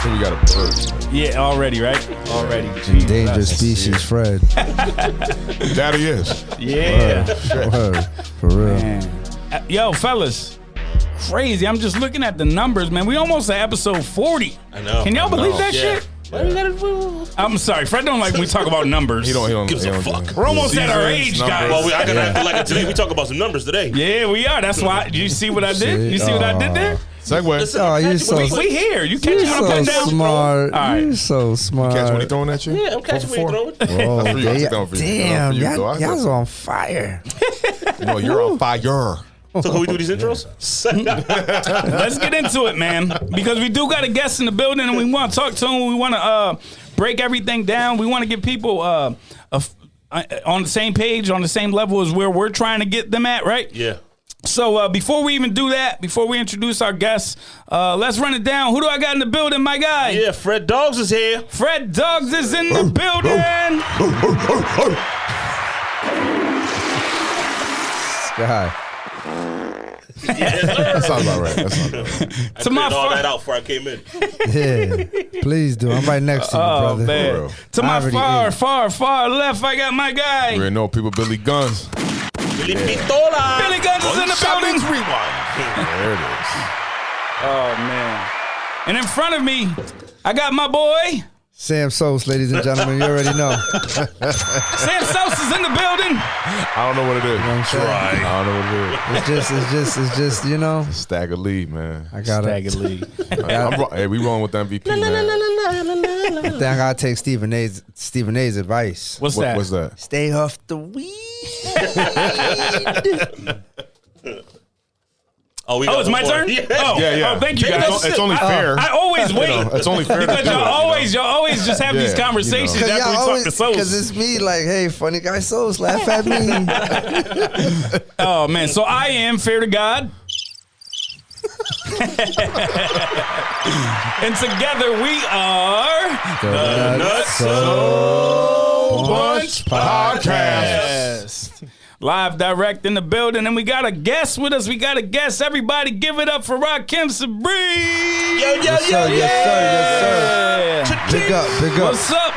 think we got a bird. Yeah, already, right? Already. Endangered species, Fred. That he is. Yeah. Word. For real. Man. Yo, fellas. Crazy. I'm just looking at the numbers, man. We almost at episode 40. I know. Can y'all believe that Yeah. shit? I'm sorry. Fred don't like when we talk about numbers. He don't Gives a fuck. We're almost at our age, Numbers. guys. Well, I gotta act like it today. We talk about some numbers today. Yeah, we are. That's why. You see what I did? You see what I did there? Segue. Listen, Oh, you catch so what We here. You catch You're what I'm so putting down? smart. All right. You're so smart. Catch what he throwing at you? Yeah, I'm catching what you throwing. Oh, That's for you. That's down for you. damn, For you, though. I y'all's know. on fire. No, you're on fire. So can we do these intros? Let's get into it, man. Because we do got a guest in the building and we want to talk to him. We want to break everything down. We want to get people on the same page, on the same level as where we're trying to get them at, right? Yeah. So before we even do that, before we introduce our guests, let's run it down. Who do I got in the building, my guy? Yeah, Fred Dogs is here. Fred Dogs is in the building. God. That sounds about right. That sounds about right. I cleared all that out before I came in. Yeah. Please do. I'm right next to you, Oh, brother. man. real. To my I already far, ate. far left, I got my guy. We already know people Billy Guns. Billy Pistola. Billy Guns is in the building. Rewind. There it is. Oh, man. And in front of me, I got my boy. Sam Sos, ladies and gentlemen, you already know. Sam Sos is in the building. I don't know what it is. what I'm saying? I don't know what it is. It's just, you know, Stagger lead, man. I gotta, Hey, we rolling with the MVP, man. I think I gotta take Stephen A's advice. What's that? What's that? Stay off the weed. Oh, It's my turn? Yeah. Oh, Yeah. oh, thank you, Take guys. It's only fair. I always wait. It's only fair to Because do it, y'all always just have these Yeah, conversations you Cause after we y'all talk to Sos. Cause it's me, like, hey, funny guy Sos, laugh at me. Oh, man. So I am fair to God. And together we are The Nutso Bunch Podcast. Live direct in the building, and we got a guest with us. Everybody give it up for Rahkim Sabree. Yes, sir. Big up. What's up?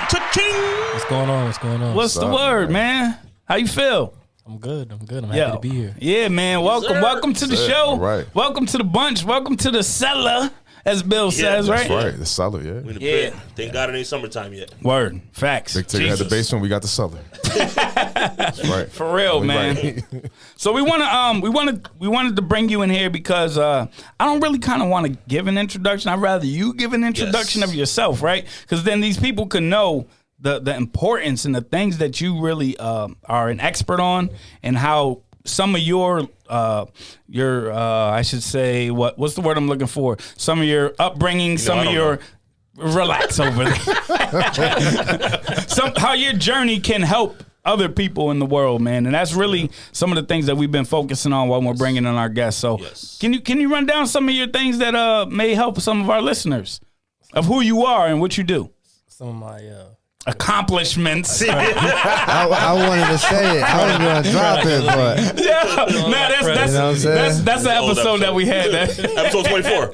What's going on? What's the word, man? How you feel? I'm good. I'm happy to be here. Yeah, man. Welcome to the show. All right. Welcome to the bunch. Welcome to the cellar, as Bill says, right? That's right. The cellar, We in the Yeah. pit. Thank God it ain't summertime yet. Word. Facts. Big Tigger had the Jesus. basement. We got the cellar. That's right. For real, We man. right. So we wanted to bring you in here because I don't really kind of want to give an introduction. I'd rather you give an introduction Yes. of yourself, right? Because then these people can know the importance and the things that you really are an expert on, and how some of your I should say, what's the word I'm looking for? Some of your upbringing, some of your relax over there. How your journey can help other people in the world, man, and that's really some of the things that we've been focusing on while we're bringing in our guests. So, Yes. can you run down some of your things that may help some of our listeners of who you are and what you do? Some of my Accomplishments. I wanted to say it. I was gonna drop it, but Yeah, no, that's You know what I'm saying? that's the Old episode that we had. Episode 24.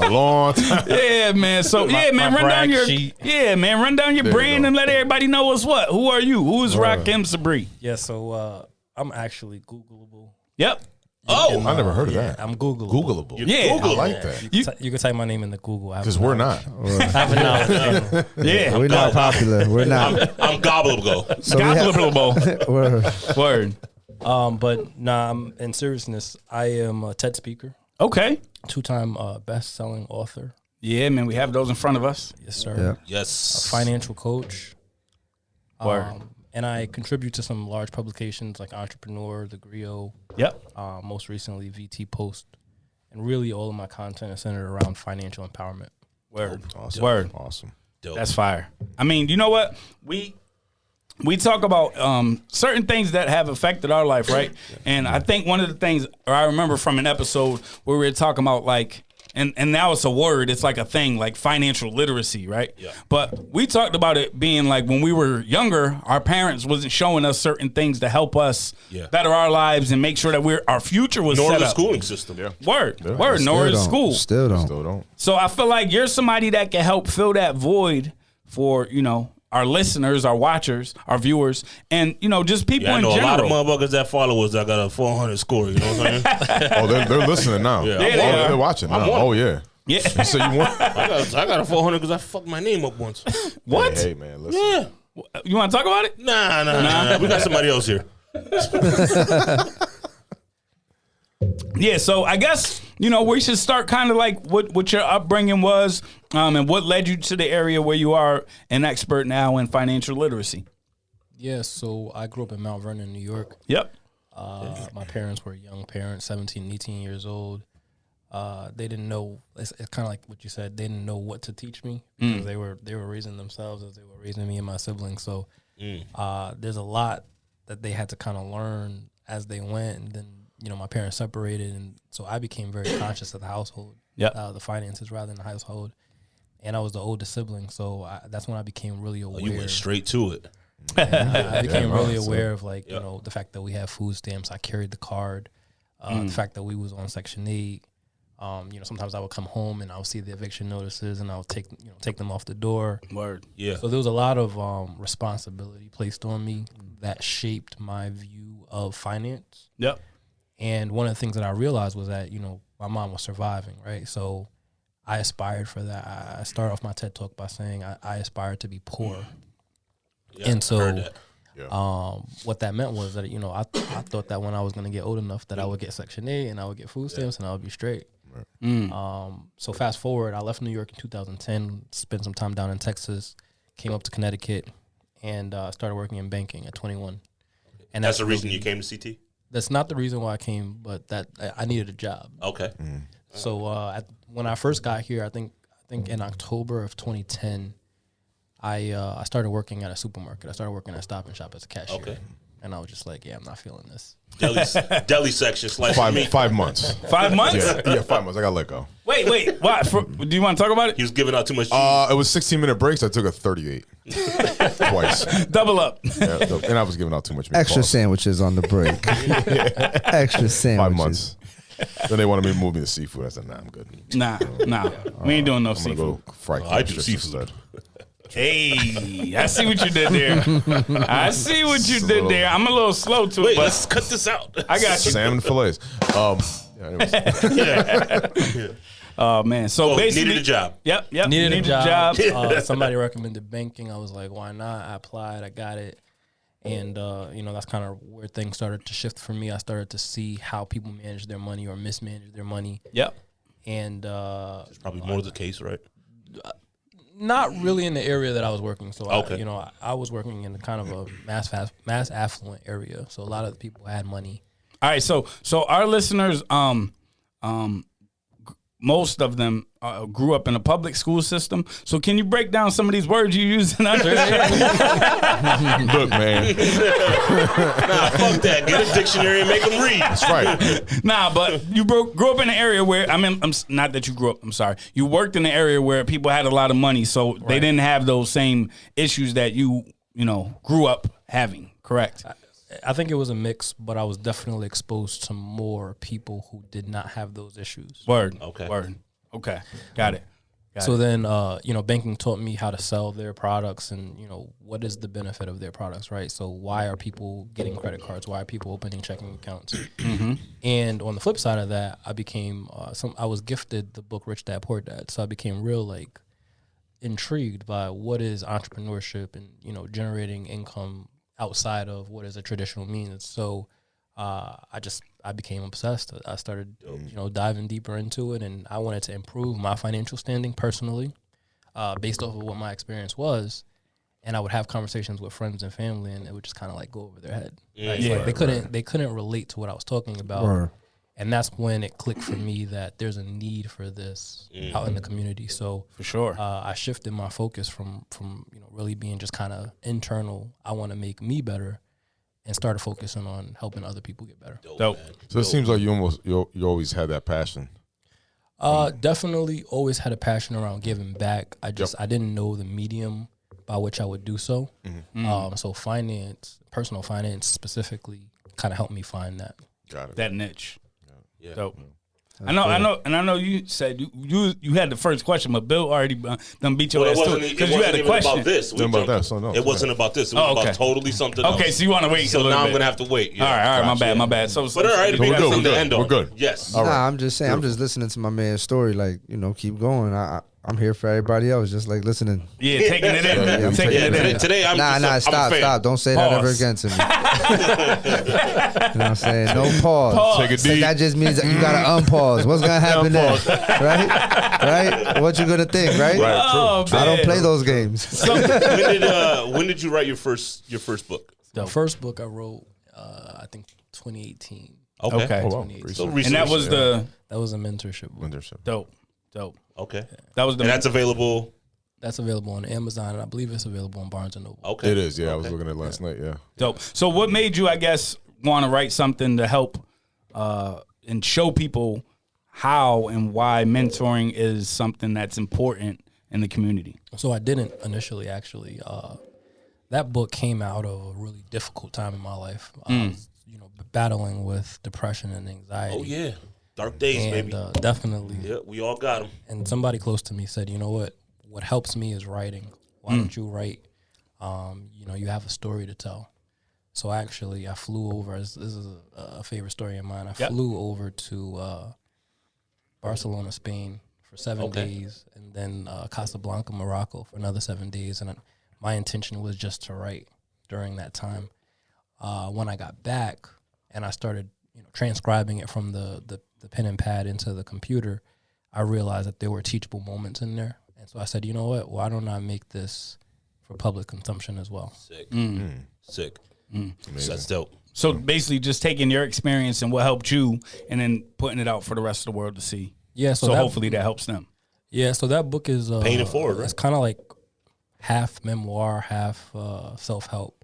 A long time. Yeah, man. So my run down brag your sheet. run down your There you brand go. and let everybody know what's what. Who are you? Who is Rahkim Sabree? yeah. So I'm actually Googleable. Yep. Oh, I never heard of that. I'm Googleable. Googleable. Yeah. I like that. You can type my name in the Google. Because we're not. I have a knowledge channel. Yeah. we're not popular. We're not. I'm Gobbleable. So we have- Gobbleable. Word. But I'm in seriousness. I am a TED speaker, Okay. 2-time best-selling author. Yeah, man. We have those in front of us. Yes, sir. Yeah. Yes. Financial coach. Word. And I contribute to some large publications like Entrepreneur, The Griot, Yep. most recently VT Post, and really all of my content is centered around financial empowerment. Word. Awesome. Word. Awesome. Dope. That's fire. I mean, you know what? We talk about certain things that have affected our life, right? And I think one of the things, or I remember from an episode where we were talking about like and now it's a word. It's like a thing, like financial literacy, right? Yeah. But we talked about it being like when we were younger, our parents wasn't showing us certain things to help us better our lives and make sure that our future was Nor set the up. schooling system. Yeah. Word, nor is school. Still don't. Still don't. So I feel like you're somebody that can help fill that void for, our listeners, our watchers, our viewers, and, just people Yeah, I in know general. a lot of motherfuckers that follow us that got a 400 score. You know what I'm saying? Oh, they're listening now. Yeah, they are. They're watching now. Oh, yeah. Yeah. So you want? I got a 400 because I fucked my name up once. What? Hey, man, listen. Yeah. You want to talk about it? Nah. We got somebody else here. Yeah, so I guess, we should start kind of like what your upbringing was and what led you to the area where you are an expert now in financial literacy. Yeah, so I grew up in Mount Vernon, New York. Yep. My parents were young parents, 17, 18 years old. They didn't know, it's kind of like what you said, they didn't know what to teach me because they were raising themselves as they were raising me and my siblings. So there's a lot that they had to kind of learn as they went. And then, my parents separated. And so I became very conscious of the household, the finances rather than the household. And I was the oldest sibling. So that's when I became really aware. You went straight to it. I became really aware of the fact that we have food stamps. I carried the card. The fact that we was on Section 8. Sometimes I would come home and I would see the eviction notices and I would take them off the door. Word. Yeah. So there was a lot of responsibility placed on me that shaped my view of finance. Yep. And one of the things that I realized was that, my mom was surviving, right? So I aspired for that. I started off my TED Talk by saying I aspired to be poor. Yeah, and so heard that. what that meant was that, I thought that when I was going to get old enough that I would get Section 8 and I would get food stamps and I would be straight. So fast forward, I left New York in 2010, spent some time down in Texas, came up to Connecticut, and started working in banking at 21. And That's the reason you came to CT? That's not the reason why I came, but that I needed a job. Okay. So when I first got here, I think in October of 2010, I started working at a supermarket. I started working at Stop and Shop as a cashier. Okay. And I was just like, I'm not feeling this. Deli section, slice of meat. 5 months. 5 months? Yeah, 5 months. I got let go. Wait. Why? Do you want to talk about it? He was giving out too much cheese. It was 16-minute breaks. I took a 38 twice. Double up. Yeah, and I was giving out too much meat. Extra sandwiches on the break. Extra sandwiches. 5 months. Then they wanted me to move me to seafood. I said, nah, I'm good. Nah. We ain't doing no I'm going to seafood. go fry I do strips seafood. instead. Hey, I see what you did there. I'm a little slow to Wait, it, but let's cut this out. I got you. Salmon fillets. Anyways. Oh, man. So basically. Needed a job. Yep. Needed a job. Somebody recommended banking. I was like, why not? I applied. I got it. And, that's kind of where things started to shift for me. I started to see how people manage their money or mismanage their money. Yep. And it's probably more the case, right? Not really in the area that I was working. So, okay. I was working in kind of a mass affluent area. So a lot of the people had money. All right. So our listeners, most of them grew up in a public school system. So can you break down some of these words you use in Look, man. Nah, fuck that. Get a dictionary and make them read. That's right. Nah, but you grew up in an area where, not that you grew up, I'm sorry. You worked in an area where people had a lot of money, so they didn't have those same issues that you grew up having, correct? I think it was a mix, but I was definitely exposed to more people who did not have those issues. Word. Okay. Word. Okay. Got it. Then, banking taught me how to sell their products and, what is the benefit of their products, right? So why are people getting credit cards? Why are people opening checking accounts? Mm-hmm. And on the flip side of that, I became, I was gifted the book Rich Dad Poor Dad. So I became real, intrigued by what is entrepreneurship and, generating income outside of what is a traditional means. So I became obsessed. I started, diving deeper into it, and I wanted to improve my financial standing personally, based off of what my experience was. And I would have conversations with friends and family, and it would just kind of go over their head. Right? Yeah. They couldn't relate to what I was talking about. Right. And that's when it clicked for me that there's a need for this out in the community. So For sure. I shifted my focus from really being just kind of internal. I want to make me better, and started focusing on helping other people get better. Dope. So it seems like you always had that passion. Definitely always had a passion around giving back. I didn't know the medium by which I would do so. So personal finance specifically kind of helped me find that. Got it. That niche. Yeah. Dope. I know you said you had the first question, but Bill already done beat your ass to it because you had a question. About this. It wasn't about this. It was about totally something else. Okay, so you want to wait? So now I'm gonna have to wait. Yeah. All right, my bad. So, But all right, We're good. We're good. Yes. Nah, I'm just saying. I'm just listening to my man's story. Like, keep going. I'm here for everybody else. Just like listening. Yeah, taking it in. Taking it in. Today I'm stop. Don't say that ever again to me. You know what I'm saying? No pause. Take a So deep. that just means that you gotta unpause. What's gonna happen then? Right? What you gonna think? Right? Oh, I don't man. play those games. when did you write your first book? The first book I wrote, I think 2018. Okay. Oh, wow. 2018. So And recently. that was That was a mentorship book. dope. Okay. That was the. And that's available. That's available on Amazon, and I believe it's available on Barnes & Noble. Okay. It is. Yeah, I was looking at it last night. Yeah. Dope. So what made you, I guess, want to write something to help and show people how and why mentoring is something that's important in the community? So I didn't initially, actually. That book came out of a really difficult time in my life. I was, battling with depression and anxiety. Oh yeah. Dark days, And baby. definitely. Yeah, we all got them. And somebody close to me said, you know what helps me is writing. Why don't you write? You have a story to tell. So actually, I flew over. This is a favorite story of mine. I flew over to Barcelona, Spain for 7 days, and then Casablanca, Morocco for another 7 days. And my intention was just to write during that time. When I got back and I started transcribing it from the pen and pad into the computer, I realized that there were teachable moments in there. And so I said, you know what? Why don't I make this for public consumption as well? Sick. Sick. That's dope. So basically just taking your experience and what helped you and then putting it out for the rest of the world to see. Yeah. So hopefully that helps them. Yeah. So that book is Paying it forward, right? It's kind of like half memoir, half self-help.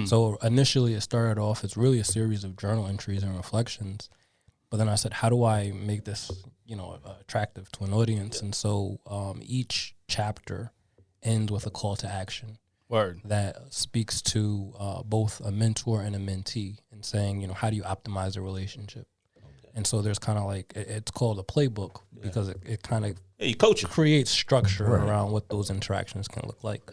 So initially it started off, it's really a series of journal entries and reflections. But then I said, how do I make this, attractive to an audience? And so each chapter ends with a call to action. Word. That speaks to both a mentor and a mentee and saying, how do you optimize a relationship? Okay. And so there's kind of like, it's called a playbook because it kind of you coach it. creates structure around what those interactions can look like.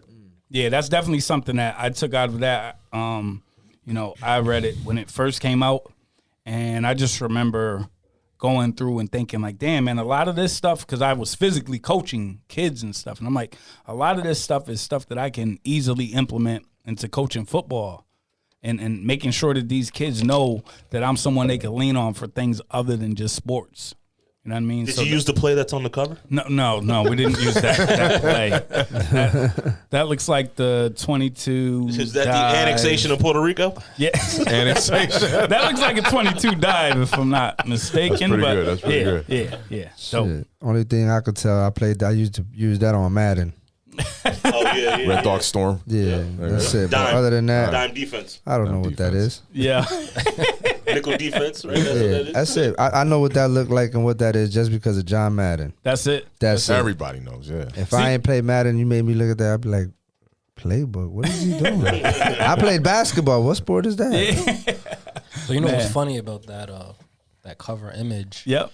Yeah, that's definitely something that I took out of that. I read it when it first came out, and I just remember going through and thinking like, damn, man, a lot of this stuff, because I was physically coaching kids and stuff, and I'm like, a lot of this stuff is stuff that I can easily implement into coaching football and making sure that these kids know that I'm someone they can lean on for things other than just sports. You know what I mean? Did you use the play that's on the cover? No, we didn't use that play. That looks like the 22. Is that dive. the annexation of Puerto Rico? Yeah, Annexation. that looks like a 22 dive, if I'm not mistaken. pretty but good. That's pretty good. Yeah. So Shit. Only thing I could tell, I used to use that on Madden. Oh yeah. Red Dog Storm. Yeah, that's it. But Dime. other than that, Dime defense. I don't know what that is. yeah, Nickel defense, right? That's what Yeah, that is. that's it. I know what that looked like and what that is just because of John Madden. that's it. That's it. Everybody knows. Yeah. If I ain't played Madden, you made me look at that. I'd be like, playbook? What is he doing? I played basketball. What sport is that? So what's funny about that cover image Yep.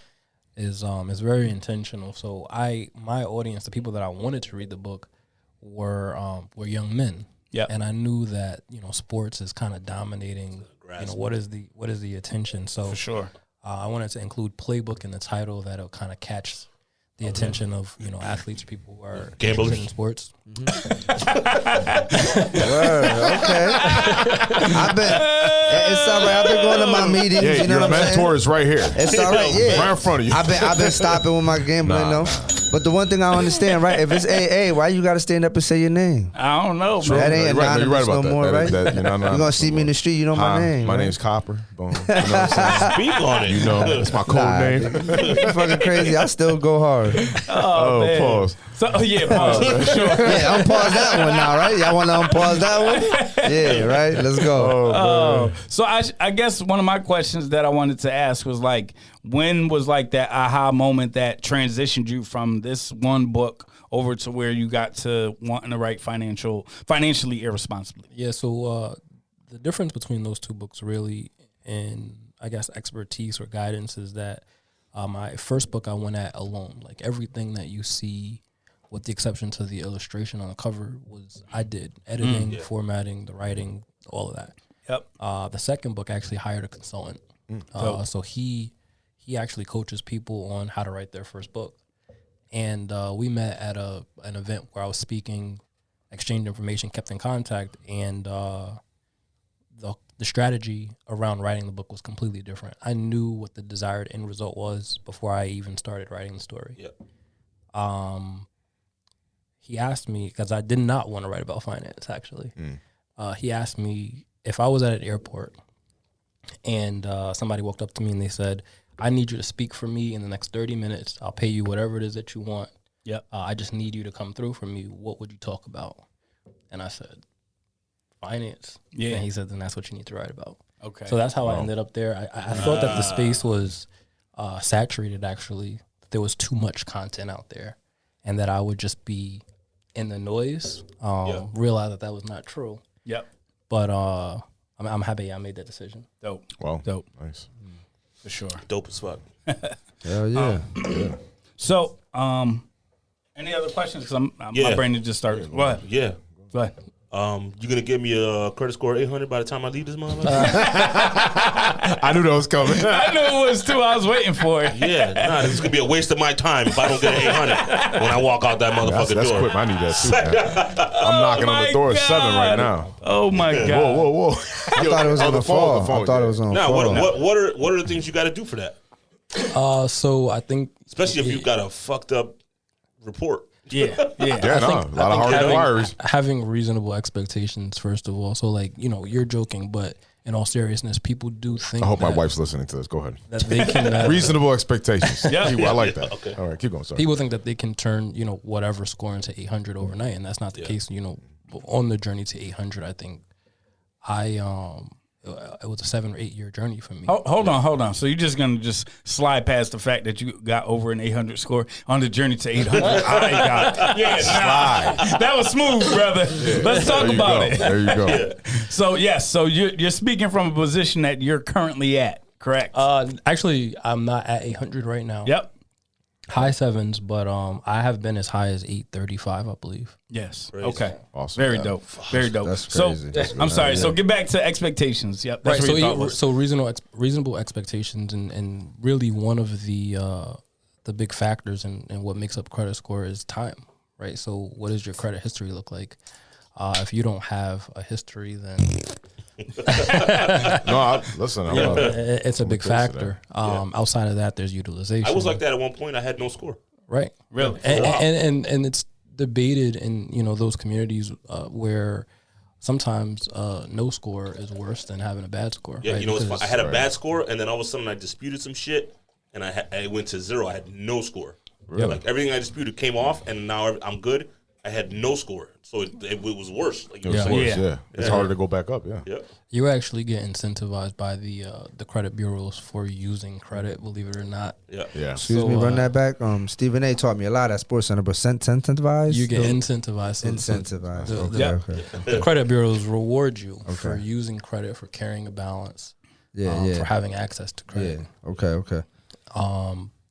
is very intentional. So my audience, the people that I wanted to read the book were young men. Yep. And I knew that, sports is kind of dominating, what is the attention. So For sure. I wanted to include playbook in the title that'll kind of catch the attention of, athletes, people who are Gamblers. interested in sports. Word, okay. It's all right. I've been going to my meetings. Yeah, You know your what I'm saying? mentor is right here. It's all right. Yeah. Right in front of you. I've been stopping with my gambling though. But the one thing I don't understand, right? If it's AA, why you got to stand up and say your name? I don't know, man. That ain't You're right anonymous about no more, that. right? You're You're gonna see me in the street, you know my name. My right? name's Copper. Boom. You know what I'm saying? Speak on it. It's my code Nah, name. nigga. You fucking crazy. I still go hard. Oh, man. Pause. So pause for sure. Yeah, unpause that one now, right? Y'all want to unpause that one? Yeah, right. Let's go. So I guess one of my questions that I wanted to ask was like, when was like that aha moment that transitioned you from this one book over to where you got to wanting to write financially irresponsibly? Yeah, so the difference between those two books really, and I guess expertise or guidance, is that my first book I went at alone. Like everything that you see, with the exception to the illustration on the cover, was I did. Editing, formatting, the writing, all of that. Yep. The second book I actually hired a consultant. So he actually coaches people on how to write their first book. And we met at an event where I was speaking, exchanged information, kept in contact, and the strategy around writing the book was completely different. I knew what the desired end result was before I even started writing the story. Yep. He asked me, because I did not want to write about finance, actually. He asked me if I was at an airport and somebody walked up to me and they said, I need you to speak for me in the next 30 minutes. I'll pay you whatever it is that you want. Yep. I just need you to come through for me. What would you talk about? And I said, finance. Yeah. And he said, then that's what you need to write about. Okay. So that's how I ended up there. I thought that the space was saturated, actually. There was too much content out there and that I would just be in the noise. Realized that was not true. Yep. But I'm happy I made that decision. Dope. Wow. Dope. Nice. For sure. Dope as fuck. Hell yeah. So, any other questions? Because my brain just started. What? Yeah. Go ahead. You gonna give me a credit score 800 by the time I leave this motherfucker? I knew that was coming. I knew it was too. I was waiting for it. Yeah, this is gonna be a waste of my time if I don't get an 800 when I walk out that motherfucking That's door. quick. I need that too, man. I'm knocking on the door at 7 right now. Oh my God. Whoa. I thought it was on the phone. I thought it was on the Now, phone. what are the things you got to do for that? So I think, Especially if you've got a fucked up report. Yeah. Yeah, no, a lot of hard inquiries. having reasonable expectations, first of all. So, like, you're joking, but in all seriousness, people do think I hope my that- wife's listening to this. Go ahead. that they can Reasonable expectations. Yeah. I like that. Okay. All right, keep going. Sorry. people think that they can turn whatever score into 800 overnight, and that's not the case. On the journey to 800, I think it was a 7 or 8 year journey for me. Hold on. So you're just gonna just slide past the fact that you got over an 800 score on the journey to 800? I got yeah, slide. That was smooth, brother. Let's talk about it. There you go. So yes, so you're speaking from a position that you're currently at, correct? Actually, I'm not at 800 right now. Yep. High sevens, but I have been as high as 835, I believe. Yes. Crazy. Okay. Awesome. Very dope. Very dope. That's So crazy. That's I'm sorry. good. So get back to expectations. Yep. That's Right. what your thought was. So reasonable expectations, and really one of the big factors in what makes up credit score is time. Right. So what does your credit history look like? If you don't have a history, then Listen. it's a big factor. Outside of that, there's utilization. I was like that at one point. I had no score. Right. Really? And it's debated in those communities where sometimes no score is worse than having a bad score. Yeah, right? it's fun. I had a Right. bad score, and then all of a sudden I disputed some shit, and I went to 0. I had no score. Really? Like everything I disputed came off, and now I'm good. I had no score, so it was worse. Like you were Yeah. saying. Worse, yeah. It's harder to go back up. Yeah. Yep. You actually get incentivized by the credit bureaus for using credit, believe it or not. Yeah. Yeah. Excuse me, run that back. Stephen A. taught me a lot at Sports Center, but incentivized? You get incentivized. So incentivized. the- Okay, Yeah. okay. The credit bureaus reward you for using credit, for carrying a balance, Yeah, for having access to yeah. credit. Okay.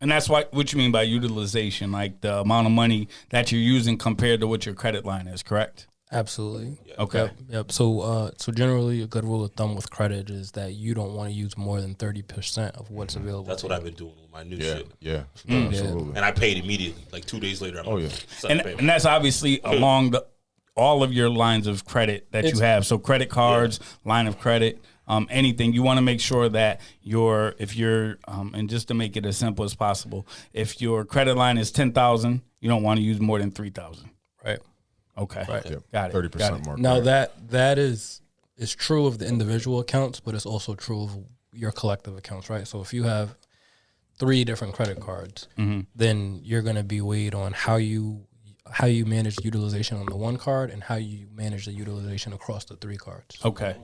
And that's what you mean by utilization, like the amount of money that you're using compared to what your credit line is, correct? Absolutely. Okay. Yep. So generally, a good rule of thumb with credit is that you don't want to use more than 30% of what's available. That's to what you. I've been doing with my new Yeah. shit. Yeah. Mm. Absolutely. And I paid immediately. Like 2 days later, I'm Oh, yeah. And that's obviously along all of your lines of credit that you have. So credit cards, line of credit, anything. You want to make sure that and just to make it as simple as possible, if your credit line is 10,000, you don't want to use more than 3,000. Right. Okay. Right. Yep. Got it. 30% more. Now that is true of the individual accounts, but it's also true of your collective accounts, right? So if you have 3 different credit cards, then you're going to be weighed on how you how you manage the utilization on the one card and how you manage the utilization across the 3 cards. Okay.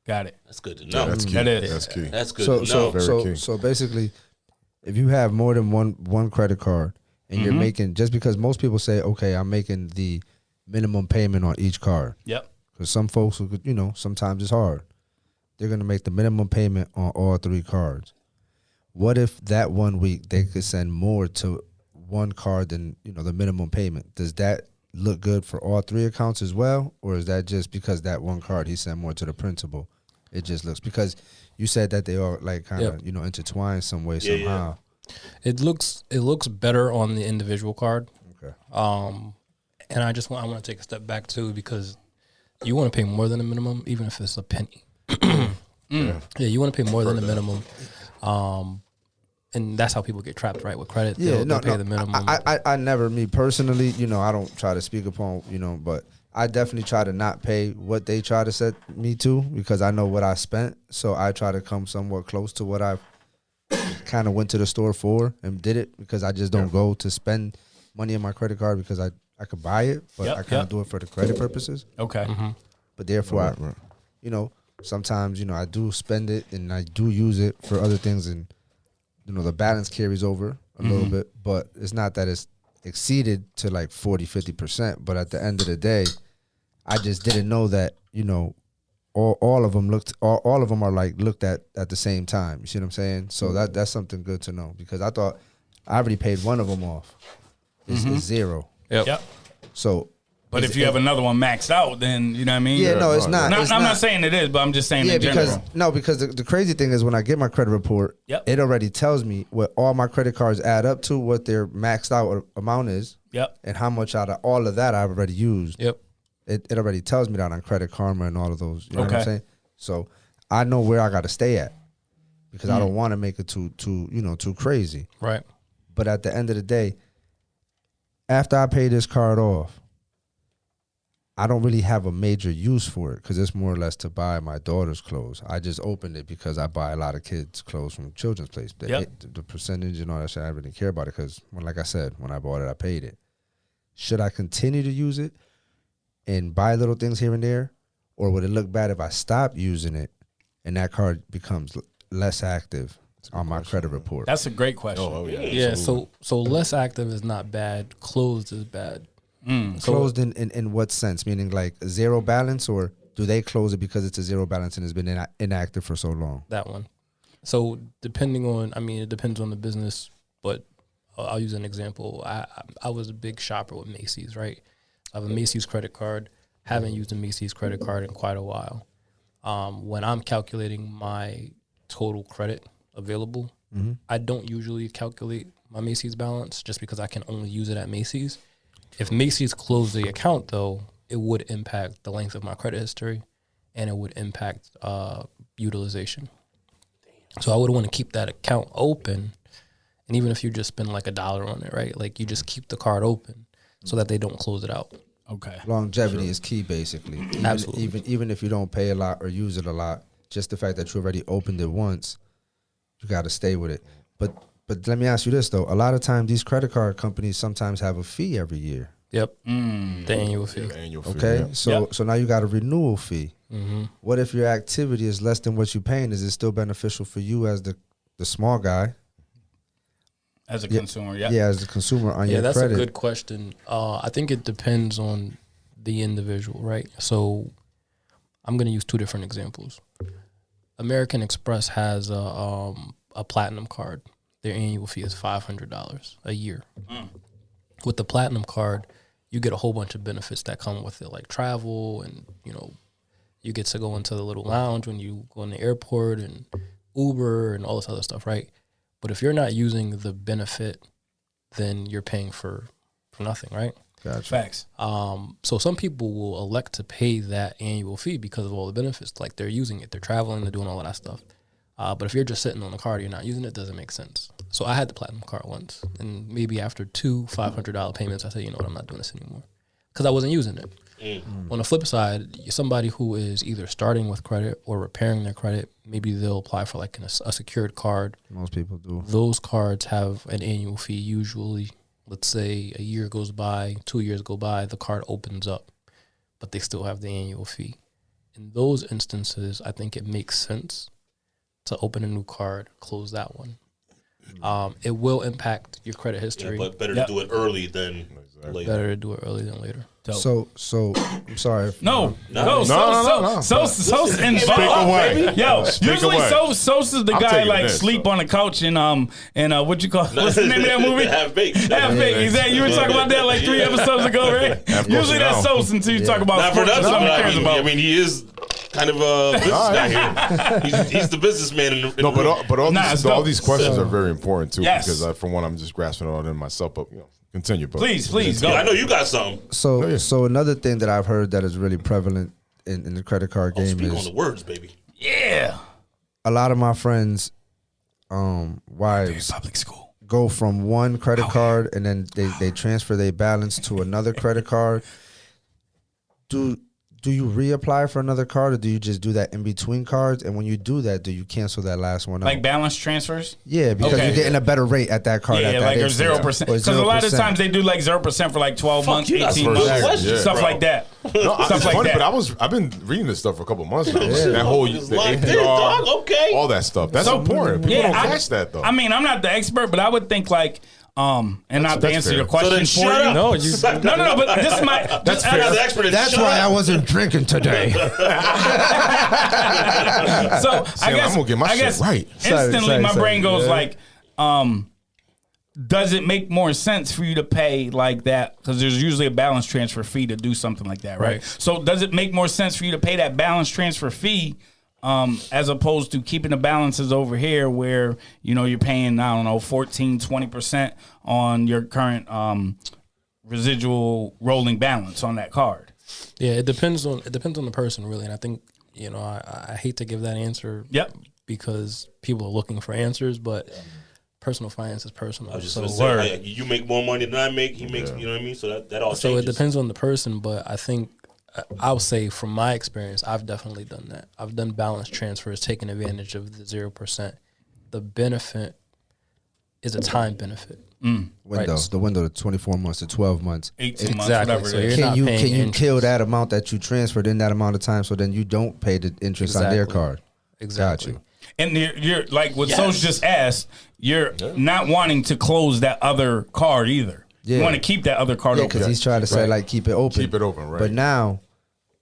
Got it. That's good to Yeah, know. that's key. That is. That's key. That's good to know. Very key. So basically, if you have more than one credit card and you're making, just because most people say, okay, I'm making the minimum payment on each card. Yep. Because some folks, who could, sometimes it's hard. They're going to make the minimum payment on all 3 cards. What if that 1 week they could send more to one card than, the minimum payment? Does that look good for all 3 accounts as well? Or is that just because that one card he sent more to the principal? It just looks, because you said that they are like kind of, intertwined some way, somehow. It looks better on the individual card. Okay. And I want to take a step back too, because you want to pay more than the minimum, even if it's a penny. Yeah, you want to pay more than the minimum. And that's how people get trapped, right? With credit, they'll pay the minimum. I never, me personally, I don't try to speak upon, but I definitely try to not pay what they try to set me to, because I know what I spent. So I try to come somewhat close to what I kind of went to the store for and did it, because I just don't go to spend money on my credit card because I could buy it, but I kind of do it for the credit purposes. Okay. But therefore, sometimes, I do spend it and I do use it for other things, and the balance carries over a little bit, but it's not that it's exceeded to like 40-50%. But at the end of the day, I just didn't know that, all of them are like looked at the same time. You see what I'm saying? So that's something good to know, because I thought I already paid one of them off. It's 0. Yep. So, but if you have another one maxed out, then you know what I mean. Yeah, no, it's not. I'm not saying it is, but I'm just saying in general. Because the crazy thing is when I get my credit report, it already tells me what all my credit cards add up to, what their maxed out amount is, and how much out of all of that I've already used. It already tells me that on Credit Karma and all of those. You know what I'm saying? So I know where I got to stay at, because I don't want to make it too crazy. Right. But at the end of the day, after I pay this card off, I don't really have a major use for it, because it's more or less to buy my daughter's clothes. I just opened it because I buy a lot of kids' clothes from Children's Place. The percentage and all that shit, I really care about it, because, like I said, when I bought it, I paid it. Should I continue to use it and buy little things here and there, or would it look bad if I stop using it and that card becomes less active on my credit report? That's a great question. Oh yeah. Yeah. So less active is not bad. Closed is bad. Closed in what sense? Meaning like 0 balance, or do they close it because it's a 0 balance and has been inactive for so long? That one. So it depends on the business, but I'll use an example. I was a big shopper with Macy's, right? I have a Macy's credit card. Haven't used a Macy's credit card in quite a while. When I'm calculating my total credit available, I don't usually calculate my Macy's balance, just because I can only use it at Macy's. If Macy's closed the account, though, it would impact the length of my credit history, and it would impact utilization. So I would want to keep that account open, and even if you just spend like $1 on it, right? Like, you just keep the card open so that they don't close it out. Okay. Longevity is key, basically. Absolutely. Even if you don't pay a lot or use it a lot, just the fact that you already opened it once, you got to stay with it. But let me ask you this, though. A lot of times, these credit card companies sometimes have a fee every year. Yep. The annual fee. Okay. So now you got a renewal fee. What if your activity is less than what you're paying? Is it still beneficial for you as the small guy? As a consumer, Yeah, as the consumer on your that's credit. a good question. I think it depends on the individual, right? So I'm going to use 2 different examples. American Express has a platinum card. Their annual fee is $500 a year. With the platinum card, you get a whole bunch of benefits that come with it, like travel, and you get to go into the little lounge when you go in the airport, and Uber and all this other stuff, right? But if you're not using the benefit, then you're paying for nothing, right? Gotcha. Facts. So some people will elect to pay that annual fee because of all the benefits. Like, they're using it, they're traveling, they're doing all of that stuff. But if you're just sitting on the card, you're not using it, doesn't make sense. So I had the platinum card once, and maybe after 2 $500 payments, I said, you know what, I'm not doing this anymore, because I wasn't using it. On the flip side, somebody who is either starting with credit or repairing their credit, maybe they'll apply for like a secured card. Most people do. Those cards have an annual fee, usually let's say a year goes by, 2 years go by, the card opens up, but they still have the annual fee. In those instances, I think it makes sense to open a new card, close that one. It will impact your credit history. Yeah, but better to do it early than later. Better to do it early than later. So I'm sorry. No. No. Sosa and Speak away. Yo, Speak usually away. Sosa's the I'm guy taking like this, sleep though. on the couch and what you call what's the name of that movie? Half baked. Half Baked. Exactly. You were talking about that like 3 episodes ago, right? Half Usually that's course Sosa until you talk about Not for sports. nothing, Something but he cares about. I mean, he is kind of a business guy here. He's the businessman. In No, the but all, Nah, these, it's all dope. these questions are very important too. Yes. Because for one, I'm just grasping it all in myself. But continue. But Please, Yeah, I go. know you got something. So another thing that I've heard that is really prevalent in the credit card game Speak on is the words, baby. Yeah. a lot of my friends, wives Public school. go from one credit card and then they transfer their balance to another credit card. Do you reapply for another card, or do you just do that in between cards? And when you do that, do you cancel that last one out? Like balance transfers? Yeah, because Okay. you're getting a better rate at that card. Yeah, at that like or instant. 0%. Or Because a lot of 0%. times they do like 0% for like 12 months, you got 18 some months, good questions, stuff bro. like that. no, Stuff it's like funny. that. But I've been reading this stuff for a couple months now. That whole It's the like this, APR, dog. Okay. all that stuff. That's important. People don't catch that though. I mean, I'm not the expert, but I would think like, and not to that's answer fair. your So question then for shut you. up. No, you. No, but this is my. That's I'm fair. not the expert. That's why I wasn't drinking today. So I'm gonna get my shit right. Instantly, Sorry, my sorry. brain goes Yeah. like, does it make more sense for you to pay like that? Because there's usually a balance transfer fee to do something like that, right? Right. So does it make more sense for you to pay that balance transfer fee as opposed to keeping the balances over here where, you're paying, 14, 20% on your current residual rolling balance on that card? Yeah, it depends on the person really, and I think I hate to give that answer. Yep. Because people are looking for answers, but personal finance is personal. I was just So, gonna say, like, you make more money than I make. He makes, you know what I mean. So that all so it changes. depends on the person, but I think I'll say from my experience, I've definitely done that. I've done balance transfers, taking advantage of the 0%. The benefit is a time benefit. Windows, the window of 24 months to 12 months. 18 months, Exactly. whatever So it is. you're not Can paying you interest. kill that amount that you transferred in that amount of time, so then you don't pay the interest on their Exactly. card? Exactly. Got you. And you're like what Soch just asked, you're not wanting to close that other card either. You Yeah. want to keep that other card Yeah, open. because he's trying to say like keep it open. Keep it open, right? But now,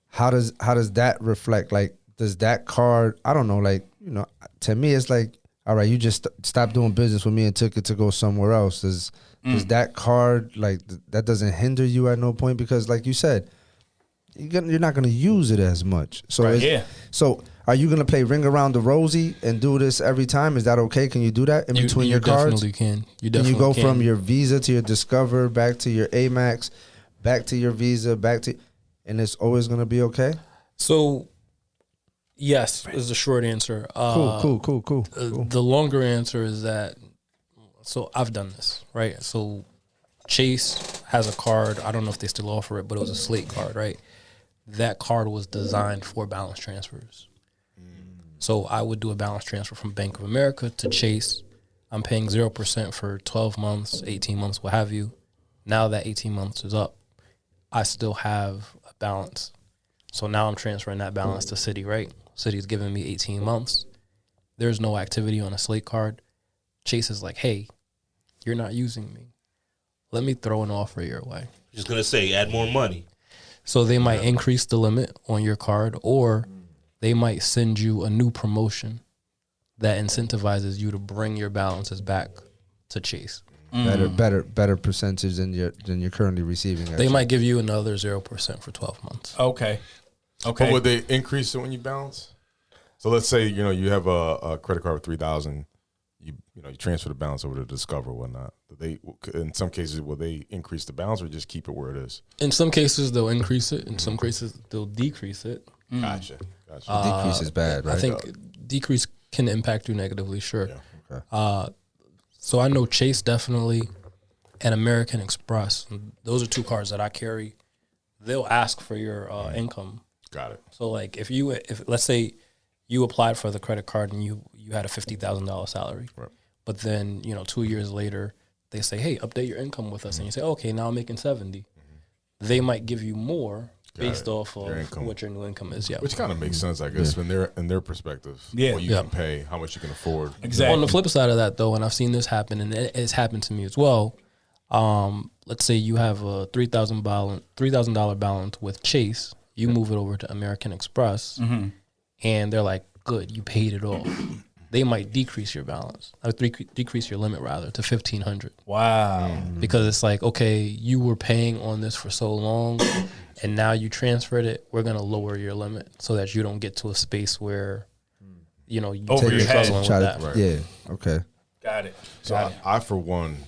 how does that reflect? Like, does that card? I don't know. Like, to me, it's like, all right, you just stopped doing business with me and took it to go somewhere else. Does that card like that doesn't hinder you at no point? Because like you said, you're not going to use it as much. So Right, is- yeah. So are you going to play Ring Around the Rosie and do this every time? Is that okay? Can you do that in between you your cards? definitely can. You Can definitely you go can. from your Visa to your Discover, back to your Amex, back to your Visa, back to, and it's always going to be okay? So, yes, is the short answer. Cool. The longer answer is that, so I've done this, right? So Chase has a card. I don't know if they still offer it, but it was a Slate card, right? That card was designed for balance transfers. So I would do a balance transfer from Bank of America to Chase. I'm paying 0% for 12 months, 18 months, what have you. Now that 18 months is up, I still have a balance. So now I'm transferring that balance to Citi, right? Citi's giving me 18 months. There's no activity on a Slate card. Chase is like, hey, you're not using me. Let me throw an offer your way. Just gonna say, add more money. So they might increase the limit on your card, or they might send you a new promotion that incentivizes you to bring your balances back to Chase. Better percentage than you're currently receiving. They actually. might give you another 0% for 12 months. Okay. But would they increase it when you balance? So let's say you have a credit card with 3,000. You transfer the balance over to Discover or whatnot. In some cases, will they increase the balance or just keep it where it is? In some cases, they'll increase it. In some cases, they'll decrease it. Gotcha. decrease is bad, right? I think decrease can impact you negatively, sure. Yeah. Okay. So I know Chase definitely and American Express. Those are two cards that I carry. They'll ask for your income. Got it. So like if let's say you applied for the credit card and you had a $50,000 salary, Right. but then 2 years later they say, hey, update your income with us. And you say, okay, now I'm making 70. They might give you more based off of what your new income is. Yeah. Which kind of makes sense, I guess, in their perspective. Yeah. What you can pay, how much you can afford. Exactly. On the flip side of that, though, and I've seen this happen, and it's happened to me as well. Let's say you have a $3,000 balance with Chase. You move it over to American Express, and they're like, good, you paid it off. They might decrease your balance, or decrease your limit rather, to $1,500. Wow. Because it's like, okay, you were paying on this for so long, and now you transferred it. We're gonna lower your limit so that you don't get to a space where, you know, Over your head. struggling with that. Right. Yeah. Okay. Got it. So I, for one,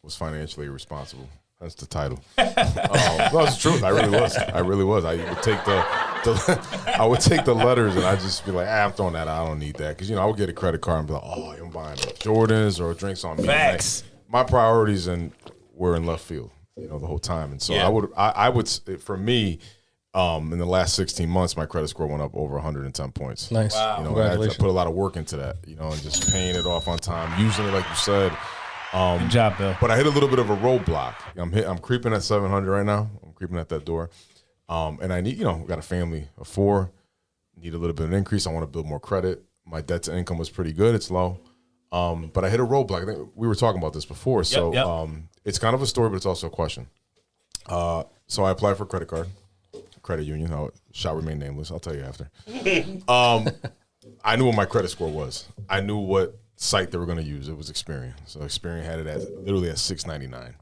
was financially irresponsible. That's the title. No, it's the truth. I really was. I would take I would take the letters and I'd just be like, I'm throwing that out. I don't need that. Because, I would get a credit card and be like, oh, I'm buying Jordans or drinks on me. Facts. Like, my priorities were in left field, the whole time. And so I would, for me, in the last 16 months, my credit score went up over 110 points. Nice. Wow. And I Congratulations. put a lot of work into that, and just paying it off on time, using it like you said. Good job, Bill. But I hit a little bit of a roadblock. I'm creeping at 700 right now. I'm creeping at that door. And I need, got a family of 4, need a little bit of an increase. I want to build more credit. My debt to income was pretty good. It's low. But I hit a roadblock. I think we were talking about this before. So it's kind of a story, but it's also a question. So I applied for a credit card, credit union. I shall remain nameless. I'll tell you after. I knew what my credit score was. I knew what site they were going to use. It was Experian. So Experian had it literally at 699.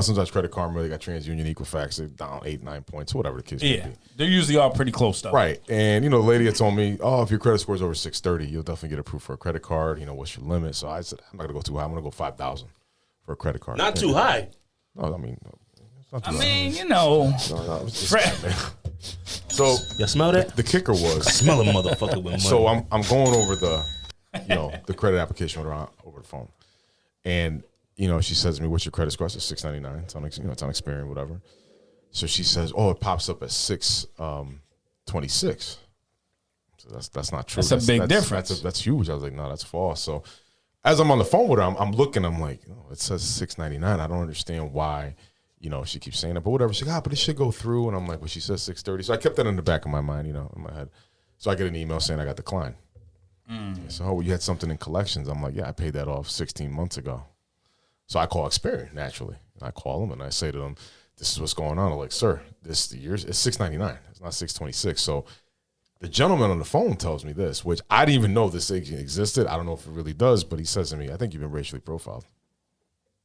Sometimes Credit Karma, they got TransUnion, Equifax, they're down 8-9 points, whatever the case may be. They're usually all pretty close, though. Right. And, the lady had told me, oh, if your credit score is over 630, you'll definitely get approved for a credit card. What's your limit? So I said, I'm not going to go too high. I'm going to go 5,000 for a credit card. Not too high. No, I mean, it's not too high. No, it's just, so You smell that? the kicker was, Smell a motherfucker with money. so I'm going over the, the credit application over the phone. And, she says to me, what's your credit score? I said 699. It's on, it's on Experian, whatever. So she says, oh, it pops up at 626. So that's not true. That's a big difference. That's huge. I was like, no, that's false. So as I'm on the phone with her, I'm looking, I'm like, it says 699. I don't understand why, she keeps saying that, but whatever. She's like, but it should go through. And I'm like, well, she says 630. So I kept that in the back of my mind, in my head. So I get an email saying I got declined. So, you had something in collections. I'm like, yeah, I paid that off 16 months ago. So I call Experian, naturally. And I call them and I say to them, this is what's going on. I'm like, sir, it's 699. It's not 626. So the gentleman on the phone tells me this, which I didn't even know this existed. I don't know if it really does, but he says to me, I think you've been racially profiled.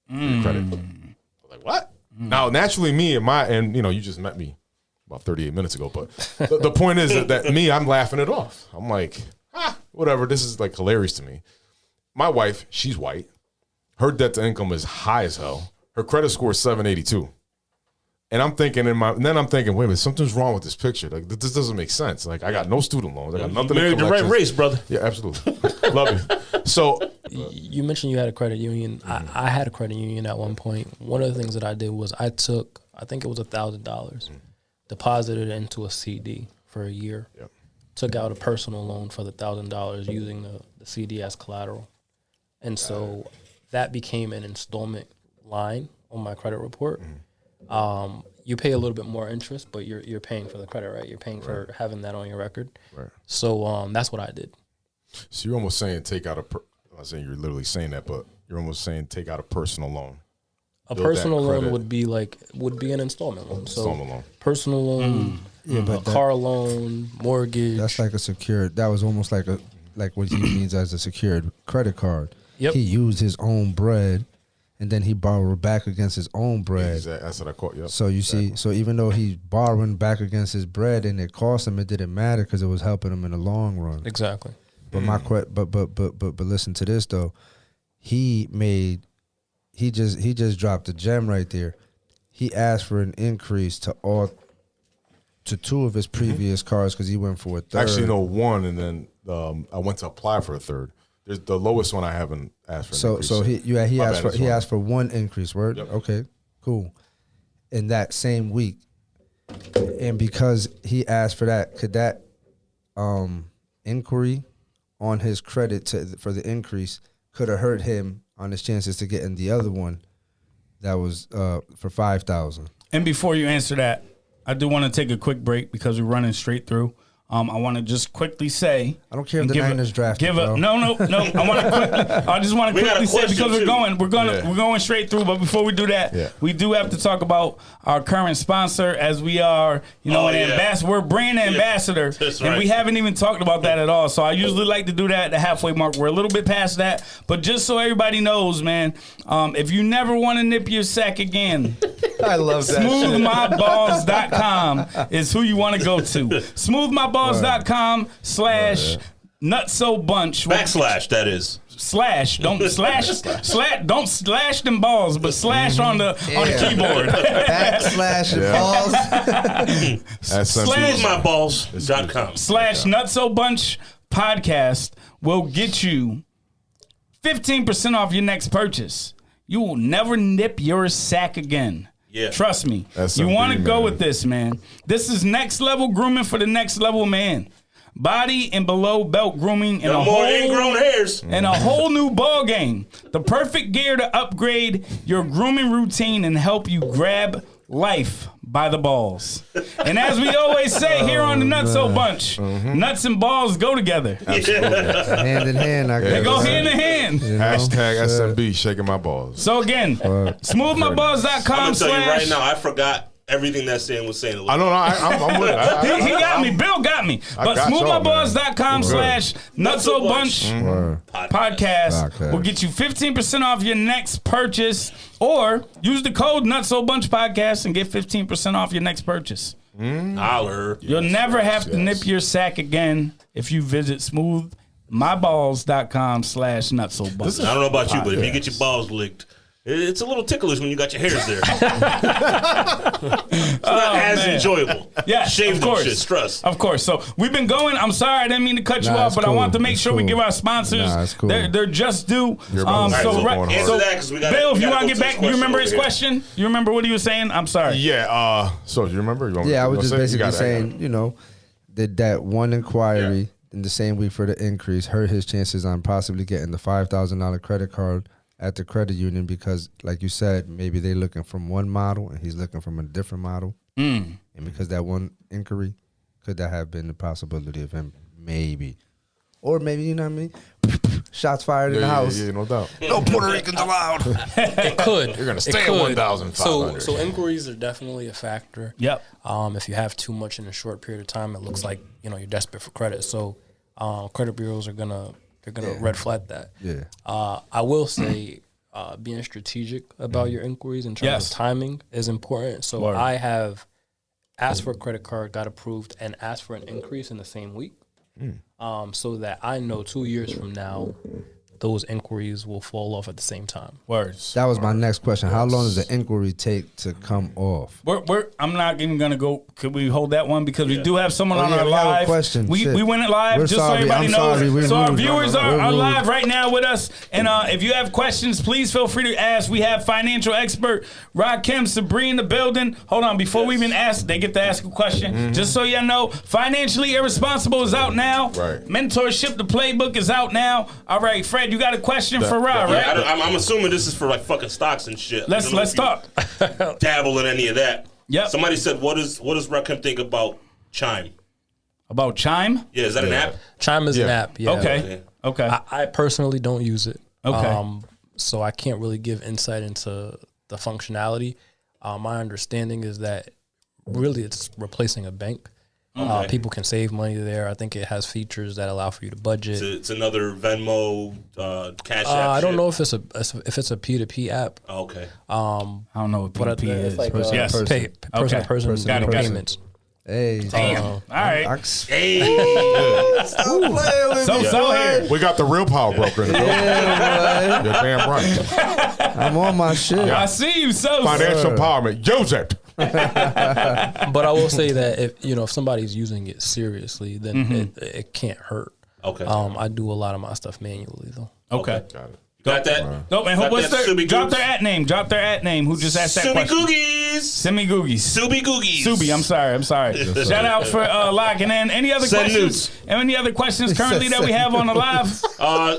For your credit. I'm like, what? Now, naturally, me and you just met me about 38 minutes ago, but the point is that me, I'm laughing it off. I'm like, whatever. This is like hilarious to me. My wife, she's white. Her debt to income is high as hell. Her credit score is 782. And I'm thinking wait a minute, something's wrong with this picture. Like, this doesn't make sense. Like, I got no student loans. I got nothing. You married the right race, brother. Yeah, absolutely. Love you. So You mentioned you had a credit union. I had a credit union at one point. One of the things that I did was I think it was $1,000, deposited it into a CD for a year. Yep. Took out a personal loan for the $1,000 using the CD as collateral. And so that became an installment line on my credit report. You pay a little bit more interest, but you're paying for the credit, right? You're paying for having that on your record. Right. So that's what I did. So you're almost saying I'm not saying you're literally saying that, but you're almost saying take out a personal loan. A Build personal that loan credit. would be an installment loan. Installment loan. Personal loan, but car loan, mortgage. That's like a secured. That was almost like what he means as a secured credit card. Yep. He used his own bread, and then he borrowed back against his own bread. That's what I caught. Yep. So you see, so even though he's borrowing back against his bread and it cost him, it didn't matter because it was helping him in the long run. Exactly. But but listen to this though. He just dropped a gem right there. He asked for an increase to 2 of his previous cars because he went for a third. Actually, no, 1, and then I went to apply for a third. There's the lowest one I haven't asked for. An increase. So he asked for 1 increase. Word. Yep. Okay, cool. In that same week, and because he asked for that, could that inquiry on his credit for the increase could have hurt him on his chances to get in the other one that was for 5,000. And before you answer that, I do want to take a quick break because we're running straight through. I want to just quickly say, I don't care if the Niners draft. No. I want to quickly. I just want to quickly say because we're going straight through. But before we do that, we do have to talk about our current sponsor, as we are, ambassador. We're brand ambassador, and we haven't even talked about that at all. So I usually like to do that at the halfway mark. We're a little bit past that, but just so everybody knows, man, if you never want to nip your sack again, I love that. SmoothMyBalls.com is who you want to go to. SmoothMyBalls.com/NutsoBunch. Backslash, that is. Don't slash them balls, but slash on the keyboard. Backslash balls. SmoothMyBalls.com /NutsoBunch podcast will get you 15% off your next purchase. You will never nip your sack again. Yeah. Trust me. SMB, you want to go man. with this, man. This is next level grooming for the next level man. Body and below belt grooming and No more ingrown hairs. and a whole new ball game. The perfect gear to upgrade your grooming routine and help you grab life by the balls. And as we always say here on the Nutso Bunch, nuts and balls go together. Hand in hand. They go hand in hand. Hashtag SMB shaking my balls. So again, smoothmyballs.com I'm going to tell you right / now, I forgot everything that Sam was saying. I know. I'm with it. He got me. Bill got me. But got y'all, smoothmyballs.com man. / Nutso Bunch podcast Okay. will get you 15% off your next purchase, or use the code Nutso Bunch podcast and get 15% off your next purchase. Holler. You'll never have to nip your sack again if you visit smoothmyballs.com / Nutso Bunch. I don't know about you, but if you get your balls licked, it's a little ticklish when you got your hairs there. It's not as enjoyable. Yeah, Shave of them course. shit. Stress. Of course. So we've been going. I'm sorry, I didn't mean to cut you Nah, off, it's but I cool. want to make It's sure we cool. give our sponsors. Nah, it's cool. They're just due. You're about to So say right, what's going on. Answer that, 'cause we gotta- Bill, if we you gotta want go to to get this back, you remember his question over question? You remember what he was saying? I'm sorry. Yeah. So do you remember? Yeah, I was just basically saying, that one inquiry in the same week for the increase hurt his chances on possibly getting the $5,000 credit card at the credit union because, like you said, maybe they're looking from one model and he's looking from a different model. And because that one inquiry, could that have been the possibility of him maybe? Or maybe, you know what I mean? Shots fired in the house. Yeah, no doubt. No Puerto Ricans allowed. It could. You're gonna It stay at could. 1,500. So inquiries are definitely a factor. Yep. If you have too much in a short period of time, it looks like you're desperate for credit. So credit bureaus are gonna red flag that. Yeah. I will say being strategic about your inquiries in terms of timing is important. So Word. I have asked for a credit card, got approved, and asked for an increase in the same week. So that I know 2 years from now, those inquiries will fall off at the same time. Words. That was my next question. How long does the inquiry take to come off? I'm not even gonna go. Could we hold that one because we do have someone on yeah, our we have a live. question. We Shit. went live We're just sorry. so everybody I'm knows. sorry. We're So our rude. viewers We're are rude. live right now with us. And if you have questions, please feel free to ask. We have financial expert Rahkim Sabree in the building. Hold on, before we even ask, they get to ask a question. Just so y'all know, Financially Irresponsible is out now. Right. Mentorship, the playbook is out now. All right, Fred, you got a question for Ra, Yeah, right? I'm assuming this is for like fucking stocks and shit. Let's talk. Dabble in any of that. Yep. Somebody said, what does Rahkim think about Chime? About Chime? Yeah, is that an app? Chime is an app. Yeah. Okay. I personally don't use it. Okay. So I can't really give insight into the functionality. My understanding is that really it's replacing a bank. People can save money there. I think it has features that allow for you to budget. It's another Venmo, Cash App. I don't shit. know if it's a P2P app. Oh, okay. I don't know what But PPP is. it's like Yes. person to person Got it. payments. Hey. Damn. All right. Hey, Stop playing with me. So here. We got the real power broker in the building. Yeah, You're damn right. boy. I'm on my shit. I see you. So Financial empowerment. Joseph. But I will say that if somebody's using it seriously, then it can't hurt. Okay. I do a lot of my stuff manually though. Okay. Got it. Got that? No, and Got what's that, their Subi drop Googs? their at name? Drop their at name. Who just asked that Subi question? Googie. Googies. Subi Googies. Subi, I'm sorry. Shout out for Lock. And then any other Send questions? news. Any other questions currently that we have on the live?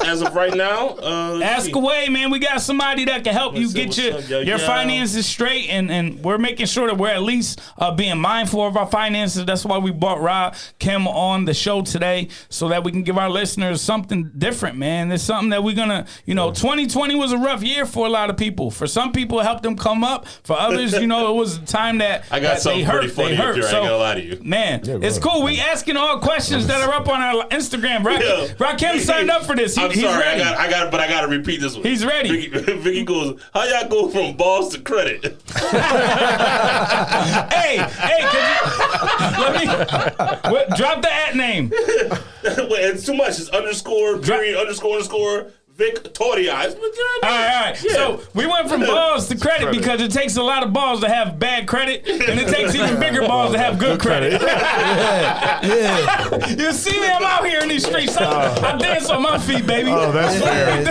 As of right now, Ask away, man. We got somebody that can help you get your finances straight, and we're making sure that we're at least being mindful of our finances. That's why we brought Rahkim on the show today, so that we can give our listeners something different, man. It's something that we're gonna, 2020 was a rough year for a lot of people. For some people, it helped them come up. For others, it was a time that I got something pretty funny here. I ain't gonna lie to you, man. It's cool. We asking all questions that are up on our Instagram. Rakim signed up for this. I'm he's sorry, ready. I got to repeat this one. He's ready. Vicky goes, how y'all go from balls to credit? hey, drop the @ name. Wait, it's too much. It's underscore, period, underscore. Victoria. All right. Yeah. So we went from balls to credit because it takes a lot of balls to have bad credit, and it takes even bigger balls to have good credit. Yeah. You see me? I'm out here in these streets. I dance on my feet, baby. Oh, that's fair.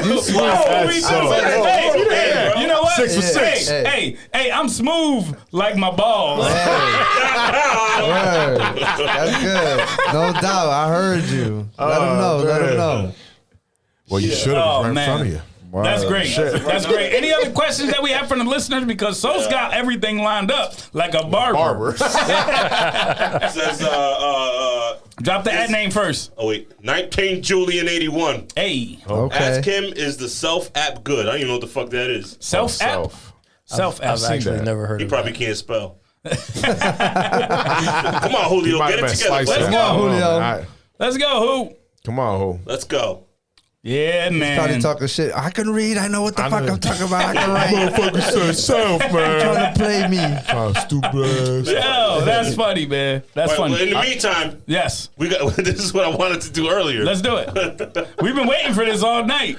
Hey, you know what? 6 for 6. Hey, I'm smooth like my balls. That's good. No doubt. I heard you. Let him know. Well, you should have right in front of you. Wow. That's great. That's great. Any other questions that we have from the listeners? Because So's got everything lined up like a barber. Says, drop the @ name first. Oh, wait. 19 Julian 81. Hey. Okay. Ask him, is the self-app good? I don't even know what the fuck that is. Self-app? Self-app. I've actually never heard of it. He probably can't spell. Come on, Julio. Get it together. Let's go, Julio. Let's go, Who. Come on, Who. Let's go. Yeah, man. Probably talking shit. I can read. I know what the fuck I'm talking about. I can write. Motherfucker said self, man. Trying to play me. Oh, stupid ass. Yo, that's funny, man. That's funny. Well, in the meantime, yes, we got. This is what I wanted to do earlier. Let's do it. We've been waiting for this all night.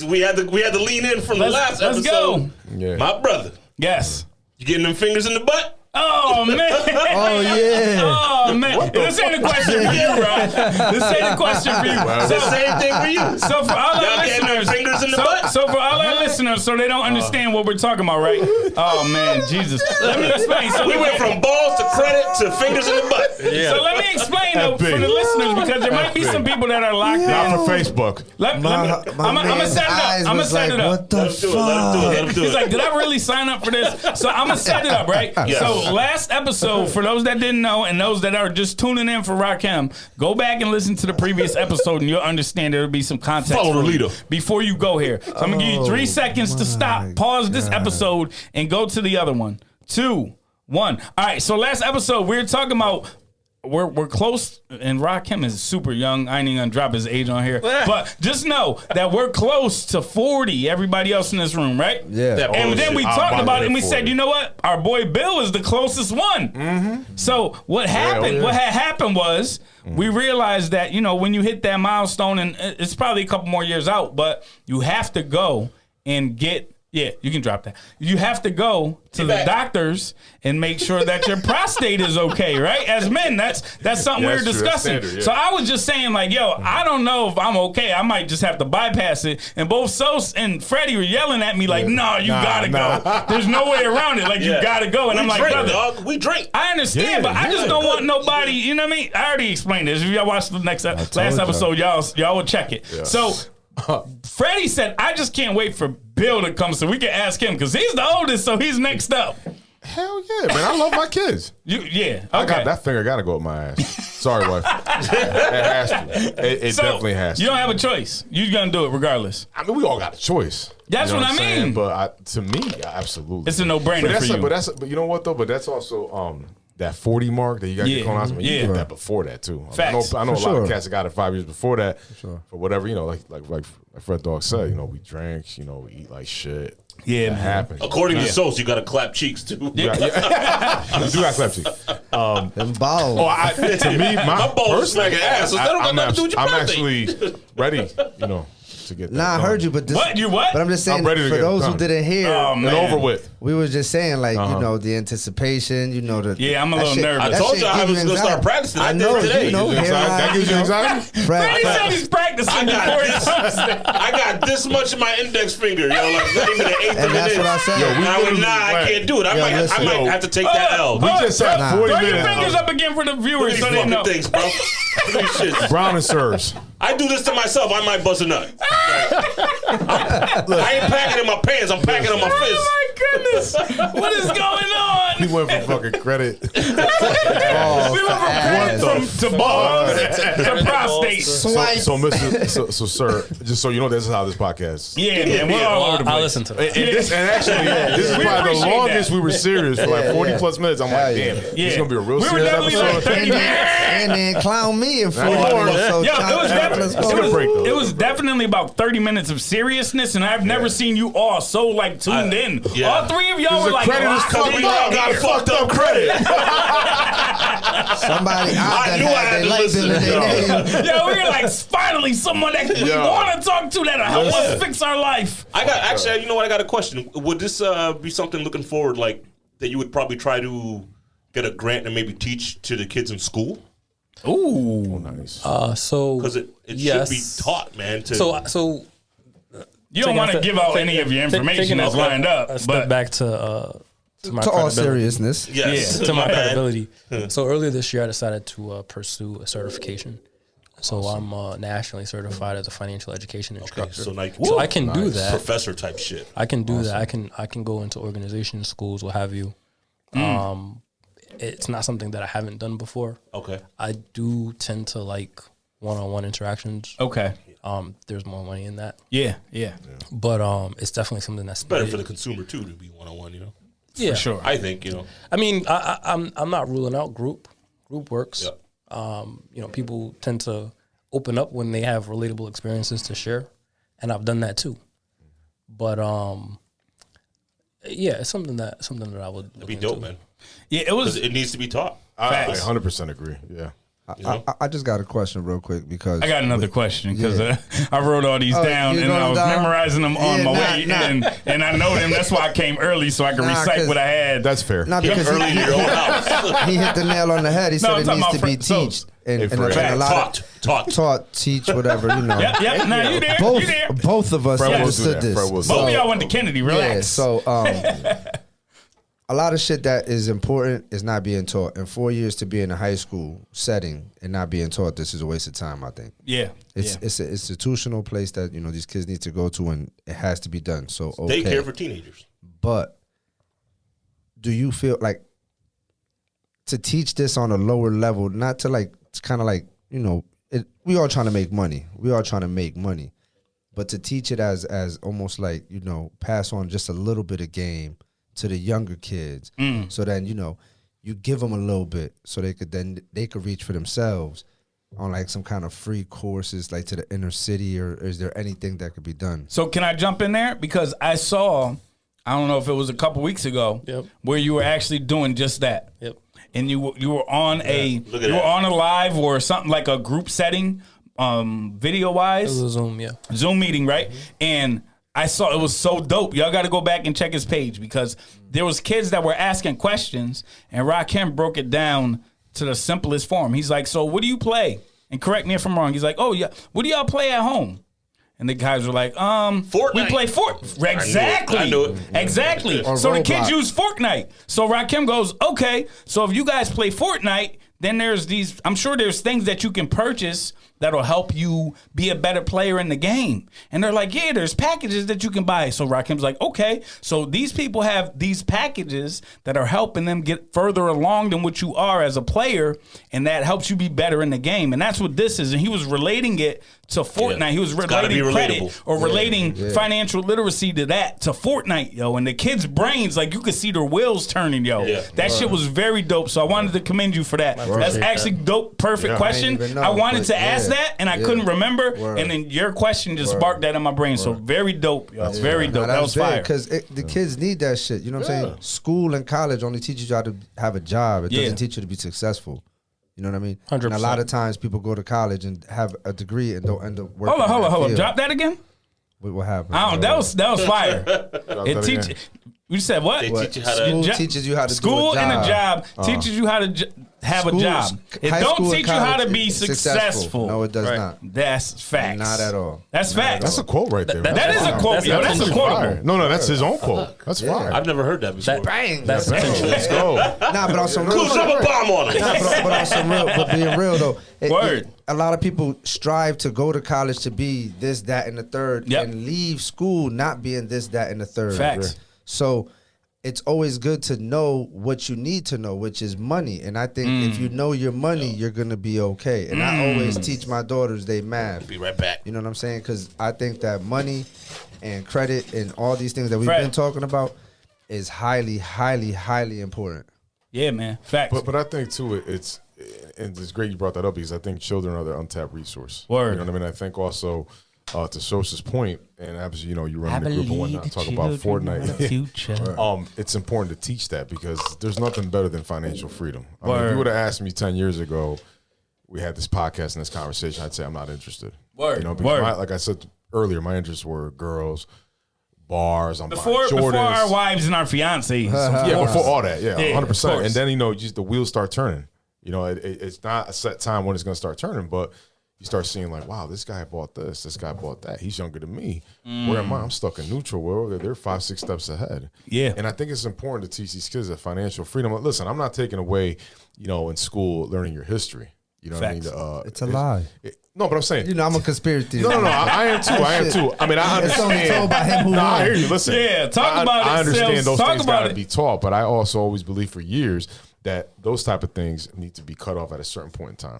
We had to lean in from the last episode. Let's go. Yeah. My brother. Yes. You getting them fingers in the butt? Oh, man. Oh, yeah. Oh, man. This ain't a question for you, bro. This ain't a question for you. It's the same thing for you. So for all our listeners, fingers in the butt? So for all our listeners, so they don't understand what we're talking about, right? Oh, man, Jesus. Let me explain. So we went from balls to credit to fingers in the butt. Yeah. So let me explain, though, for the listeners, because there might be some people that are locked in. Not for Facebook. I'm going to set it up. I'm going to set it up. What the fuck? Let him do it. He's like, did I really sign up for this? So I'm going to set it up, right? Yes. So last episode, for those that didn't know and those that are just tuning in for Rahkim, go back and listen to the previous episode and you'll understand there'll be some context. Follow the leader. Before you go here. So I'm going to give you 3 seconds to stop, pause this episode, and go to the other one. 2, 1. All right, so last episode, we were talking about we're close, and Rahkim is super young. I ain't even gonna drop his age on here, but just know that we're close to 40. Everybody else in this room, right? Yeah. And then we talked about it, and we 40. said, you know what? Our boy Bill is the closest one. Mm-hmm. So what happened? What had happened was we realized that when you hit that milestone, and it's probably a couple more years out, but you have to go and get. Yeah, you can drop that. You have to go to the doctors and make sure that your prostate is okay, right? As men, that's something we were discussing. Standard, yeah. So I was just saying, like, yo, I don't know if I'm okay. I might just have to bypass it. And both Sos and Freddie were yelling at me like, no, you gotta go. There's no way around it. Like, you gotta go. And I'm like, brother, dog. We drink. I understand, but I just don't want nobody, you know what I mean? I already explained this. If y'all watch the last episode, y'all will check it. Yeah. So Freddie said, I just can't wait for Bill to come so we can ask him because he's the oldest, so he's next up. Hell yeah, man. I love my kids. Okay. I got that finger got to go up my ass. Sorry, wife. It has to. It definitely has to. You don't have a choice. You're going to do it regardless. I mean, we all got a choice. That's what I mean. But to me, absolutely. It's a no-brainer for you. But you know what, though? But that's also that 40 mark that you got to get colonoscopy. You get that before that, too. Facts. I know a lot of cats that got it 5 years before that. For whatever, like Fred Dog said, we drink, we eat like shit. Yeah, that happens. According to Sos, you got to clap cheeks too. Yeah. You do got clap cheeks. Them balls. To me, my balls is like an ass. So that don't got nothing to do with your I'm birthday. actually ready. to get that Nah, I done. heard you, but this, What? You what? But I'm just saying, I'm ready to for get it those who done. didn't hear, Oh, And man. over with. we was just saying, like, you know, the anticipation, you know, the Yeah, I'm a that little nervous. I that told shit you I give was you going to start anxiety. practicing. I I know, did today. you know, That gives you anxiety? Freddie said he's practicing I got before he this. comes there. I got this much in my index finger, yo, like not even an eighth And of an that's inch. what I said. Yo, we And I went, literally- nah, I can't do it. I Yo, might listen. have to take that L. We just had Nah. 40 Throw your minutes. fingers up again for the viewers so they fucking know. things, bro. Look at these shits. Brown and serves. I do this to myself. I might bust a nut. I ain't packing in my pants. I'm packing in my fist. Oh my goodness! What is going on? He went from fucking credit. Balls We to went from ass. credit to balls to prostate. Swipe. So, sir, just so you know, this is how this podcast. Yeah, man, we're all over the place. I'll listen to that. And actually, this is We probably the appreciate longest that. we were serious for like 40 plus minutes. I'm Hell like, yeah. damn, this is gonna be a real We were serious definitely like episode. 30 minutes. And then clown me in 40 Lord. minutes. So Yo, it was, let's go. Take a break, though. it was definitely about 30 minutes of seriousness, and I've never seen you all so like tuned in. yeah. All three of y'all This were is like, credit is locked fucked in. up. Got fucked up credit. Somebody out I there knew I had had their to label listen. in their name. Yo, we were like, finally, someone that we Yo. want to talk to that'll help us fix our life. I got actually. You know what? I got a question. Would this be something looking forward, like that you would probably try to get a grant and maybe teach to the kids in school? Ooh. Nice. So Because it yes. should be taught, man. To So You don't want to give out any of your information taking that's lined up. A step But back to my To all credibility. seriousness. yes, To my bad. credibility. So earlier this year, I decided to pursue a certification. So I'm nationally certified as a financial education instructor. So like, So I can do that. professor type shit. I can do that. I can go into organizations, schools, what have you. It's not something that I haven't done before. Okay. I do tend to like one-on-one interactions. okay. There's more money in that, Yeah. but it's definitely something that's Better for the consumer too to be 1-on-1. You know, yeah. For sure. I think, you know. I mean, I'm not ruling out group. Group works. Yeah. People tend to open up when they have relatable experiences to share, and I've done that too. But yeah, it's something that I would It'd be dope, man. Yeah, it Because was. it needs to be taught. I Facts. 100% agree. Yeah. I just got a question real quick because I got another question because Yeah. I wrote all these Oh, down you and wrote I them was down? memorizing them on Yeah, my nah, way nah. in, and I know them. That's why I came early so I could Nah, recite 'cause what I had. That's fair. not because Early in your own house. he hit the nail on the head. He said I'm it talking needs to about be fr- so- teached and, Hey, and, for and real. a lot Taught. of taught, teach, whatever, you know. Yep. Now you there? Both You there? both of us Fred will do understood that. this. Fred will do Both that. of y'all went to Kennedy. Relax. Yeah, so a lot of shit that is important is not being taught. And 4 years to be in a high school setting and not being taught this is a waste of time, I think. Yeah. It's an institutional place that, these kids need to go to and it has to be done. So okay. Daycare for teenagers. But do you feel like to teach this on a lower level, not to like, it's kind of like, we all trying to make money. We all trying to make money. But to teach it as almost like, pass on just a little bit of game to the younger kids. So then, you give them a little bit so they could reach for themselves on like some kind of free courses like to the inner city, or is there anything that could be done? So can I jump in there? Because I saw, I don't know if it was a couple weeks ago, Yep. where you were actually doing just that. Yep. And you were on Look at that. on a live or something like a group setting, video It wise, was a Zoom, yeah. Zoom meeting, right? And I saw it was so dope. Y'all got to go back and check his page because there was kids that were asking questions, and Rahkim broke it down to the simplest form. He's like, "So what do you play?" And correct me if I'm wrong. He's like, "Oh yeah, what do y'all play at home?" And the guys were like, we Fortnite. play Fortnite." Exactly. I knew it. Exactly. Or So the Roblox. kids use Fortnite. So Rahkim goes, "Okay, so if you guys play Fortnite, then there's these, I'm sure there's things that you can purchase that'll help you be a better player in the game." And they're like, "Yeah, there's packages that you can buy." So Rahim's like, "Okay, so these people have these packages that are helping them get further along than what you are as a player, and that helps you be better in the game." And that's what this is. And he was relating it to Fortnite. Yeah. He was It's gotta be relating credit relatable. or relating financial literacy to that, to Fortnite, yo. And the kids' brains, like you could see their wheels turning, yo. Yeah. That shit was very dope. So I wanted to commend you for that. That's appreciate actually dope, perfect Yeah. question. I didn't even know, I wanted but to ask yeah. that and I Yeah. couldn't remember. Word. And then your question just sparked that in my brain. So very dope, yo. Very dope. That was fire. Because the kids need that shit. You know what I'm saying? School and college only teaches you how to have a job. It Yeah. doesn't teach you to be successful. You know what I mean? 100%. And a lot of times people go to college and have a degree and don't end up working. Hold in that on. field. Drop that again. What happened? I don't. That was fire. It that teach. again. You said what? They teach you how School to. teaches you how to School do a job. and a job teaches you how to have a School- job. It high don't school and teach you how to college be is successful. No, it does not. That's facts. Not at all. That's Not at facts. That's a quote right there. That is a quote, yo. That's a fire. quote. No, that's his own quote. That's fire. I've never heard that before. Bang. That's intentional. Let's go. Nah, but on some Cool, real drop a bomb on it. Nah, but on some real, but being real though, Word. a lot of people strive to go to college to be this, that, and the third, Yep. and leave school not being this, that, and the third. Facts. So it's always good to know what you need to know, which is money. And I think if you know your money, you're gonna be okay. And I always teach my daughters they math. Be right back. You know what I'm saying? Because I think that money and credit and all these things that we've Right. been talking about is highly, highly, highly important. Yeah, man. Facts. But I think too, it's and it's great you brought that up because I think children are the untapped resource. Word. You know what I mean? I think also to Sosa's point, and obviously you run the group and whatnot, talk about Fortnite. Future. It's important to teach that because there's nothing better than financial freedom. I mean, if Word. you would have asked me 10 years ago, we had this podcast and this conversation, I'd say I'm not interested. Word. You know, because Word. like I said earlier, my interests were girls, bars. I'm Before buying Jordans. our wives and our fiancés. Yeah, before all that, yeah, Yeah, 100%. of course. And then just the wheels start turning. It's not a set time when it's going to start turning, but you start seeing like, wow, this guy bought this guy bought that. He's younger than me. Where am I? I'm stuck in neutral. Where they're 5-6 steps ahead. Yeah. And I think it's important to teach these kids that financial freedom. Listen, I'm not taking away, in school learning your history. You know Facts. what I mean? It's a lie. No, but I'm saying. I'm a conspiracy theorist. No, I am too. I am too. I mean, I It's only understand. told by him who No, I won. hear you. Listen. Yeah, talk about it, I understand Sales. those Talk things about got to it. be taught, but I also always believe for years that those type of things need to be cut off at a certain point in time.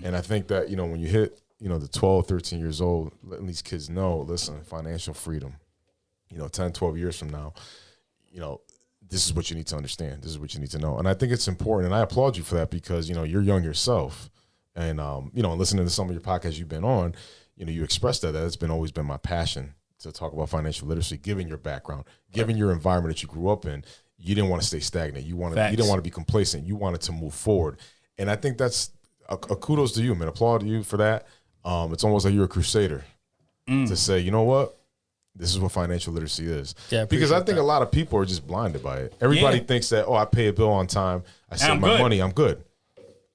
And I think that, when you hit, the 12, 13 years old, letting these kids know, listen, financial freedom, 10, 12 years from now, this is what you need to understand. This is what you need to know. And I think it's important. And I applaud you for that because, you're young yourself. And, listening to some of your podcasts you've been on, you expressed that it's always been my passion to talk about financial literacy, given your background, given your environment that you grew up in. You didn't want to stay stagnant. You didn't want to be complacent. You wanted to move forward. And I think that's a kudos to you, man. Applaud you for that. It's almost like you're a crusader to say, you know what? This is what financial literacy is. Yeah, I because I appreciate think that. a lot of people are just blinded by it. Everybody Yeah. thinks that, I pay a bill on time. I save I'm my good. money. I'm good.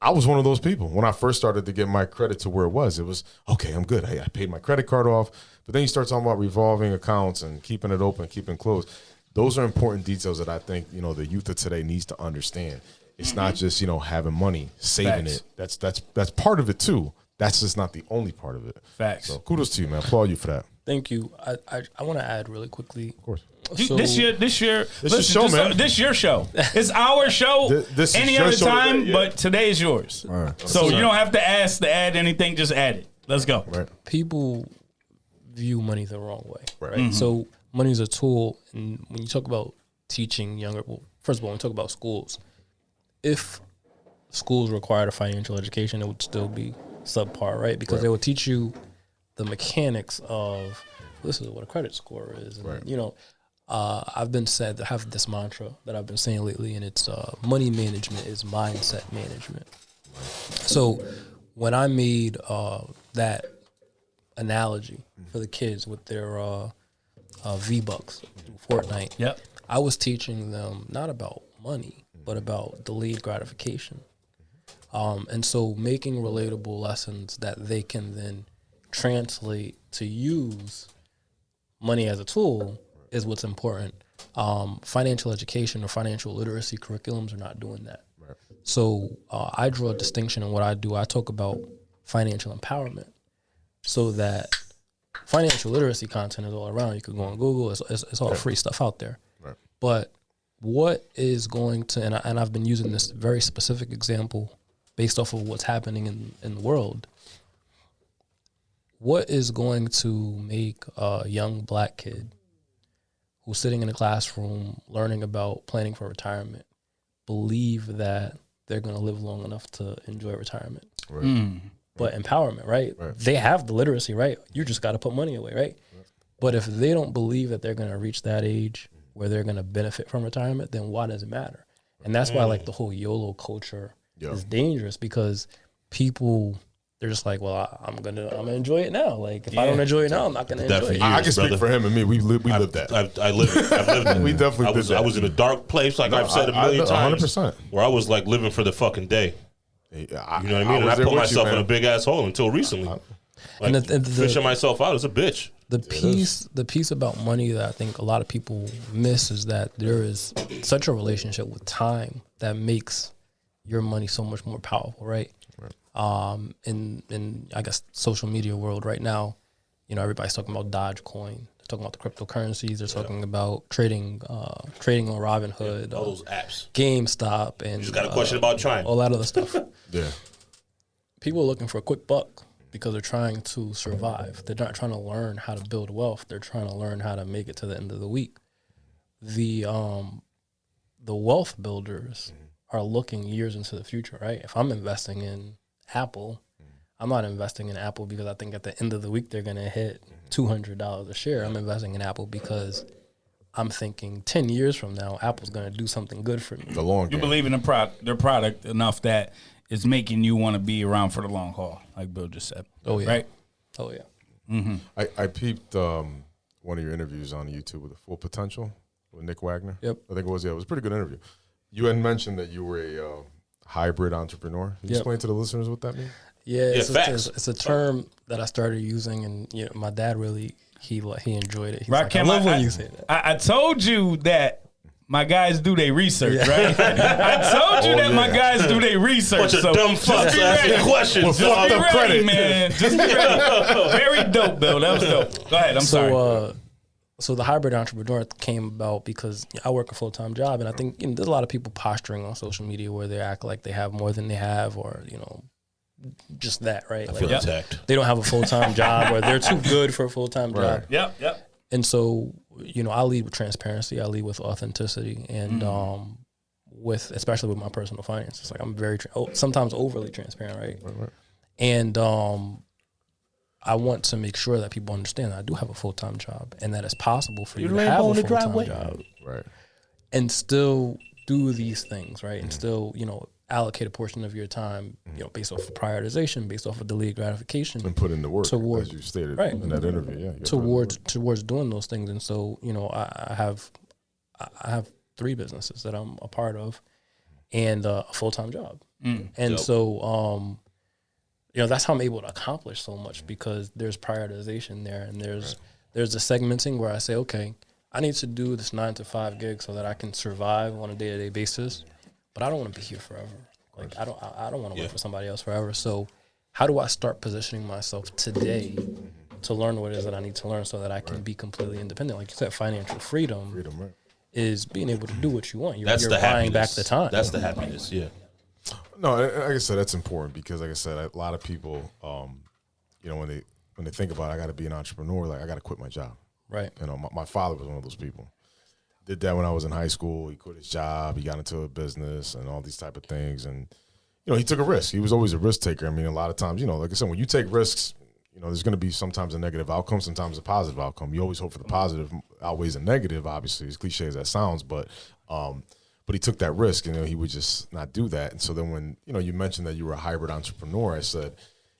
I was one of those people. When I first started to get my credit to where it was, okay, I'm good. Hey, I paid my credit card off. But then you start talking about revolving accounts and keeping it open, keeping it closed. Those are important details that I think, the youth of today needs to understand. It's not just, having money, saving Facts. it. That's part of it too. That's just not the only part of it. Facts. So kudos to you, man. Applaud you for that. Thank you. I want to add really quickly. Of course. So, This your show, man. This your show. It's our show. This is any your other show time, today, yeah. but today is yours. right. So you don't have to ask to add anything. Just add it. Let's go. Right. people view money the wrong way, Right. right? Mm-hmm. So money is a tool, and when you talk about teaching younger, well, first of all, when we talk about schools, if schools required a financial education, it would still be subpar, right? Because they would teach you the mechanics of this is what a credit score is, and Right. I've been said to have this mantra that I've been saying lately, and it's money management is mindset management. So when I made that analogy for the kids with their V-Bucks, Fortnite, Yep. I was teaching them not about money, but about delayed gratification. And so making relatable lessons that they can then translate to use money as a tool is what's important. Financial education or financial literacy curriculums are not doing that. Right. So I draw a distinction in what I do. I talk about financial empowerment so that financial literacy content is all around. You could go on Google. It's all free stuff out there. Right. But what is going to, and I've been using this very specific example based off of what's happening in the world, what is going to make a young black kid who's sitting in a classroom learning about planning for retirement believe that they're going to live long enough to enjoy retirement? Right. But empowerment, right? Right. They have the literacy, right? You just got to put money away, right? But if they don't believe that they're going to reach that age where they're going to benefit from retirement, then why does it matter? And that's why like the whole YOLO culture Yeah. is dangerous, because people they're just like, well, I'm gonna enjoy it now. Like if I don't enjoy it now, I'm not gonna enjoy it. I can speak for him and me. We lived that. I lived it. We definitely did that. I was in a dark place, like I've said a million times. 100%. Where I was like living for the fucking day. You know what I mean? And I put myself in a big ass hole until recently. Like, and fishing myself out is a bitch. The piece about money that I think a lot of people miss is that there is such a relationship with time that makes your money so much more powerful, right? In I guess social media world right now, you know, everybody's talking about Dogecoin. They're talking about the cryptocurrencies. They're talking about trading on Robinhood, all those apps, GameStop, and just got a question about trying all that other stuff. Yeah, people are looking for a quick buck because they're trying to survive. They're not trying to learn how to build wealth. They're trying to learn how to make it to the end of the week. The wealth builders are looking years into the future, right? If I'm investing in Apple, I'm not investing in Apple because I think at the end of the week they're going to hit $200 a share. I'm investing in Apple because I'm thinking 10 years from now, Apple's going to do something good for me. The long game. You believe in their product enough that it's making you want to be around for the long haul, like Bill just said. Oh, yeah. Right? Oh, yeah. Mm-hmm. I peeped one of your interviews on YouTube with The Full Potential with Nick Wagner. Yep. I think it was, it was a pretty good interview. You had mentioned that you were a hybrid entrepreneur. Can you explain to the listeners what that means? Yeah, it's a term that I started using, and you know, my dad really he enjoyed it. He's like, I love when you say that. I told you that my guys do their research, right? I told you that my guys do their research. Bunch of dumb fucks asking questions. Just be ready, man. Just be ready. Very dope, Bill. That was dope. Go ahead. I'm sorry. So the hybrid entrepreneur came about because I work a full-time job, and I think there's a lot of people posturing on social media where they act like they have more than they have, or just that, right? I feel attacked. They don't have a full-time job, or they're too good for a full-time job. Yep. And so, I lead with transparency. I lead with authenticity, and especially with my personal finances. Like I'm very sometimes overly transparent, right? And I want to make sure that people understand that I do have a full-time job, and that it's possible for you to have a full-time job, right? And still do these things, right? And still, allocate a portion of your time, based off of prioritization, based off of delayed gratification, and put in the work, as you stated in that interview. Yeah, towards doing those things. And so, I have 3 businesses that I'm a part of, and a full-time job, and so. That's how I'm able to accomplish so much, because there's prioritization there, and there's the segmenting where I say, okay, I need to do this 9 to 5 gig so that I can survive on a day-to-day basis, but I don't want to be here forever. Like I don't want to work for somebody else forever. So how do I start positioning myself today to learn what it is that I need to learn so that I can be completely independent? Like you said, financial freedom is being able to do what you want. You're buying back the time. That's the happiness. Yeah. No, like I said, that's important because, like I said, a lot of people, when they think about I got to be an entrepreneur, like I got to quit my job. Right. My father was one of those people. Did that when I was in high school. He quit his job. He got into a business and all these type of things. And, he took a risk. He was always a risk taker. I mean, a lot of times, like I said, when you take risks, there's going to be sometimes a negative outcome, sometimes a positive outcome. You always hope for the positive outweighs the negative, obviously, as cliche as that sounds. But he took that risk, and he would just not do that. And so then when, you mentioned that you were a hybrid entrepreneur, I said,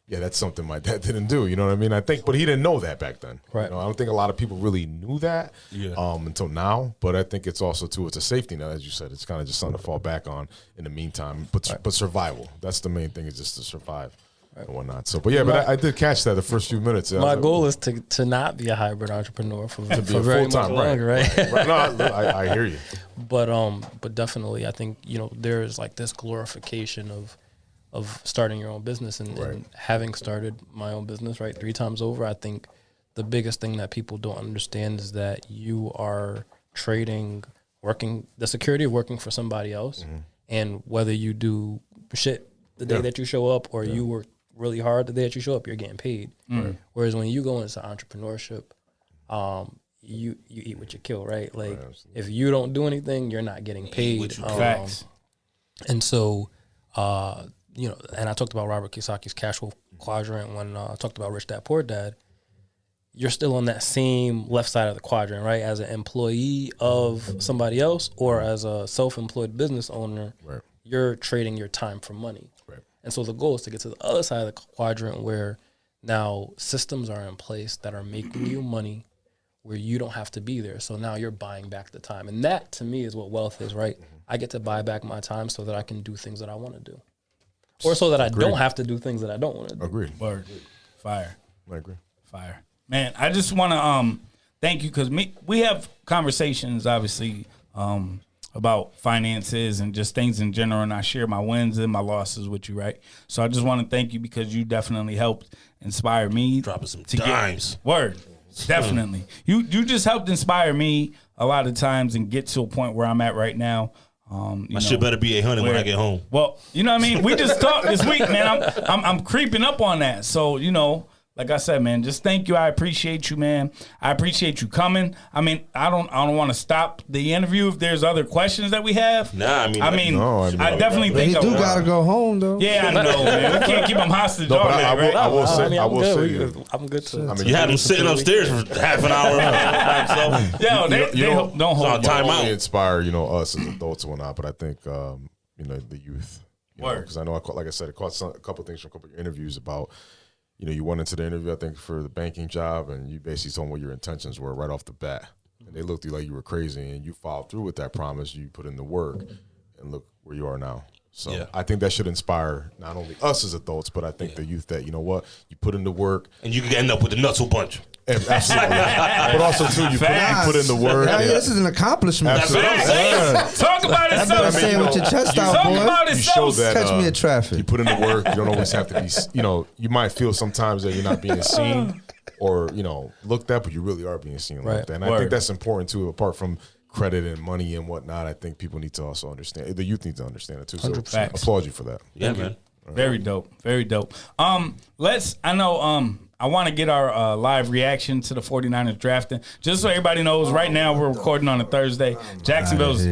yeah, that's something my dad didn't do. You know what I mean? I think, but he didn't know that back then. Right. I don't think a lot of people really knew that until now. But I think it's also, too, it's a safety net, as you said. It's kind of just something to fall back on in the meantime. But survival, that's the main thing, is just to survive. And whatnot. So, but I did catch that the first few minutes. My goal is to not be a hybrid entrepreneur for very much full-time, longer, right? No, I hear you. But definitely, I think there's like this glorification of starting your own business and having started my own business 3 times over. I think the biggest thing that people don't understand is that you are trading the security of working for somebody else, and whether you do shit the day that you show up or you work really hard the day that you show up, you're getting paid. Whereas when you go into entrepreneurship, you eat what you kill, right? Like if you don't do anything, you're not getting paid. Facts. And so, and I talked about Robert Kiyosaki's cash flow quadrant when I talked about Rich Dad Poor Dad. You're still on that same left side of the quadrant, right? As an employee of somebody else or as a self-employed business owner, you're trading your time for money. And so the goal is to get to the other side of the quadrant where now systems are in place that are making you money where you don't have to be there. So now you're buying back the time. And that, to me, is what wealth is, right? I get to buy back my time so that I can do things that I want to do. Or so that I don't have to do things that I don't want to do. Agreed. Word. Fire. I agree. Fire. Man, I just want to thank you because we have conversations, obviously, about finances and just things in general, and I share my wins and my losses with you, right? So I just want to thank you because you definitely helped inspire me. Dropping some to dimes. Word. Definitely. You just helped inspire me a lot of times and get to a point where I'm at right now. My shit better be 800 when I get home. Well, you know what I mean? We just talked this week, man. I'm creeping up on that. So, like I said, man, just thank you. I appreciate you, man. I appreciate you coming. I mean, I don't want to stop the interview if there's other questions that we have. Nah, I definitely But think he do gotta go home though. Yeah, I know, man. We can't keep him hostage all day, right? I will say, I'm good to. You had him sitting upstairs for half an hour. Yo, they don't hold time you. out. Inspire, us as adults and whatnot, but I think, the youth. Word. Because I know, like I said, I caught a couple of things from a couple of your interviews about, you went into the interview, I think, for the banking job, and you basically told them what your intentions were right off the bat. And they looked at you like you were crazy, and you followed through with that promise. You put in the work, and look where you are now. So Yeah. I think that should inspire not only us as adults, but I think the youth that, you put in the work. And you can end up with the Nutso bunch. Absolutely. But also, too, you put in the work. Yeah, this is an accomplishment. That's what I'm saying. Talk about it, I better say it with your chest out, Talk boy. about it, You show that Catch me in traffic. you put in the work. You don't always have to be, you might feel sometimes that you're not being seen or, looked at, but you really are being seen like that. And I think that's important too, apart from credit and money and whatnot. I think people need to also understand, the youth need to understand it too. So 100%. applaud you for that. Yeah, man. Very dope. Very dope. I want to get our live reaction to the 49ers drafting. Just so everybody knows, right now we're recording on a Thursday. Jacksonville's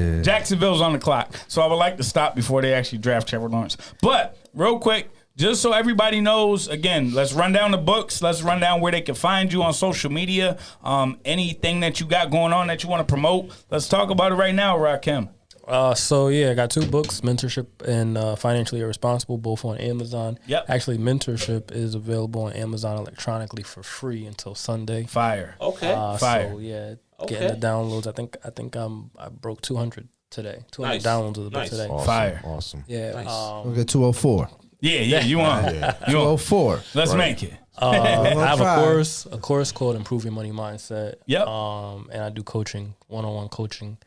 on the clock. So I would like to stop before they actually draft Trevor Lawrence. But real quick, just so everybody knows, again, let's run down the books. Let's run down where they can find you on social media. Anything that you got going on that you want to promote. Let's talk about it right now, Rahkim. I got 2 books, Mentorship and Financially Irresponsible, both on Amazon. Yep. Actually, Mentorship is available on Amazon electronically for free until Sunday. Fire. Okay. Fire. So getting the downloads. I think I broke 200 today. 200 Nice. downloads of the book Nice. today. Awesome. Fire. Awesome. Yeah. We'll get 204. Yeah, you on. You on. 204. Let's make it. I have try. a course called Improve Your Money Mindset. Yep. And I do coaching, one-on-one coaching.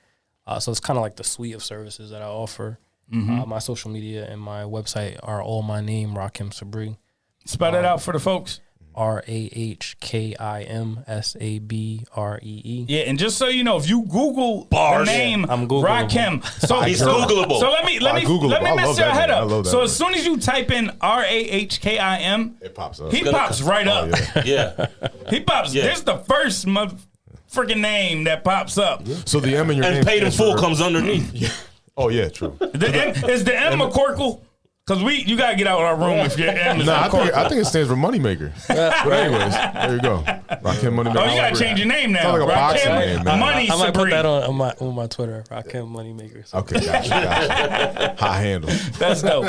So it's kind of like the suite of services that I offer. My social media and my website are all my name, Rahkim Sabree. Spell that out for the folks. RAHKIMSABREE. Yeah, and just so you know, if you Google Bars. the name I'm Googleable. Rahkim, He's Googleable. So let me Googleable. I love mess that your head name. I up. love that So name. as soon as you type in RAHKIM, It pops up. he pops right up. Yeah. He pops. Yeah. This is the first freaking name that pops up. So the M in your name And paid in stands full for- comes underneath. Oh yeah, true. The M, is the M McCorkle? Because you gotta get out of our room if your M is Nah, McCorkle. I think it stands for moneymaker. But anyways, there you go. Rakim Moneymaker. Oh, you gotta change your name now. Sounds like a boxing Rakim name, man. Money I might put Sabree. that on my Twitter, Rahkim Moneymaker. So. Okay, gotcha. High handle. That's dope.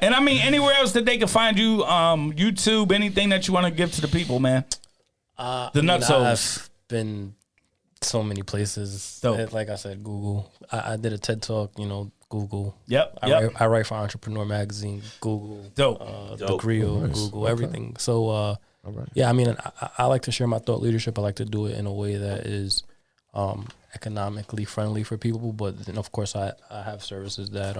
And I mean, anywhere else that they can find you, YouTube, anything that you want to give to the people, man. The Nutsos. I've been so many places. Dope. Like I said, Google. I did a TED Talk, Google. Yep. I write for Entrepreneur Magazine, Google. Dope. The Grill, Nice. Google, Okay. everything. So, right. yeah, I mean, I like to share my thought leadership. I like to do it in a way that is economically friendly for people. But then, of course, I have services that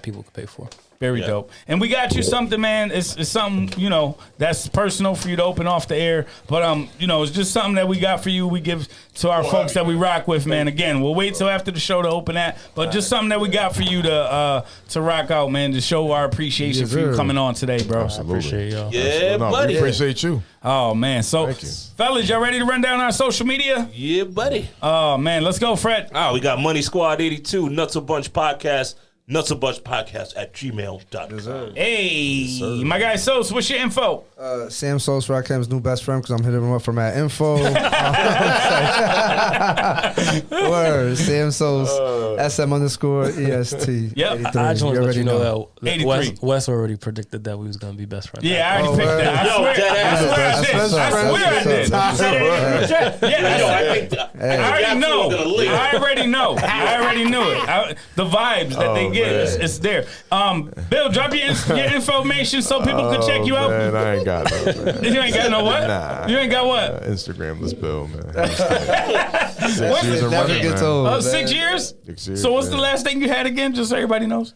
people can pay for. Very dope. And we got you something, man. It's something, that's personal for you to open off the air. But, it's just something that we got for you. We give to our folks that we rock with, man. Again, we'll wait till after the show to open that. But just something that we got for you to rock out, man, to show our appreciation Yes, for you sir. coming on today, bro. Absolutely. Appreciate y'all. Yeah, No, we buddy. appreciate you. Oh, man. So, Thank you. fellas, y'all ready to run down our social media? Yeah, buddy. Oh, man. Let's go, Fred. We got Money Squad 82, Nutso Bunch Podcast, Nutso Bunch Podcast at gmail.com. Hey, my guy Sos, what's your info? Sam Sos, Rackham's new best friend, because I'm hitting him up for my info. Word, Sam Sos. SM_EST. Yep. 83. I just want to let you know that 83. Wes already predicted that we was gonna be best friends. Yeah, I already picked that. I already know. I already knew it. The vibes that they get, it's there. Bill, drop your information so people could check you out. Man, I ain't got no. Man. You ain't got no what? Nah. You ain't got what? Instagramless Bill, man. 6 What's years it? of Never running, gets man. old. 6 years? 6 years. So what's man. the last thing you had again? Just so everybody knows.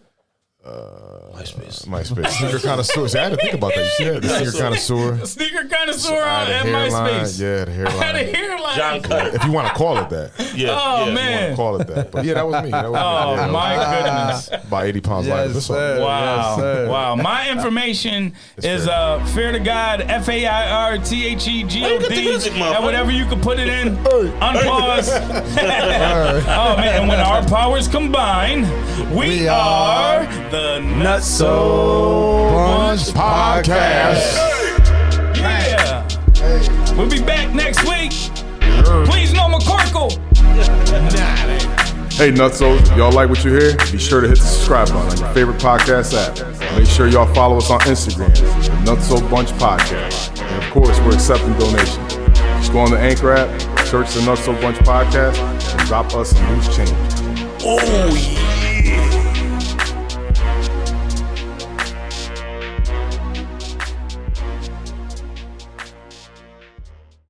MySpace. Sneaker connoisseur. See, I had to think about that. You see that? The sneaker connoisseur. Sneaker connoisseur I had a at hairline. MySpace. Yeah, the hairline. I had a hairline. John Cut. If you want to call it that. Yeah. Oh, yeah. man. Call it that. But yeah, that was me. That was Oh, me. Yeah, my goodness. About 80 pounds lighter. This one. Wow. Yes, sir. Wow. My information is Fear to God, FAIRTHEGOD. Oh, you got the music, motherfucker. And whatever you can put it in, unpause. Oh, man. And when our powers combine, we are the Nutso Bunch Podcast. Yeah. We'll be back next week. Please no McCorkle. Hey Nutsos, if y'all like what you hear, be sure to hit the subscribe button on your favorite podcast app. Make sure y'all follow us on Instagram, the Nutso Bunch Podcast. And of course, we're accepting donations. Just go on the Anchor app, search the Nutso Bunch Podcast, and drop us some loose change. Oh, yeah.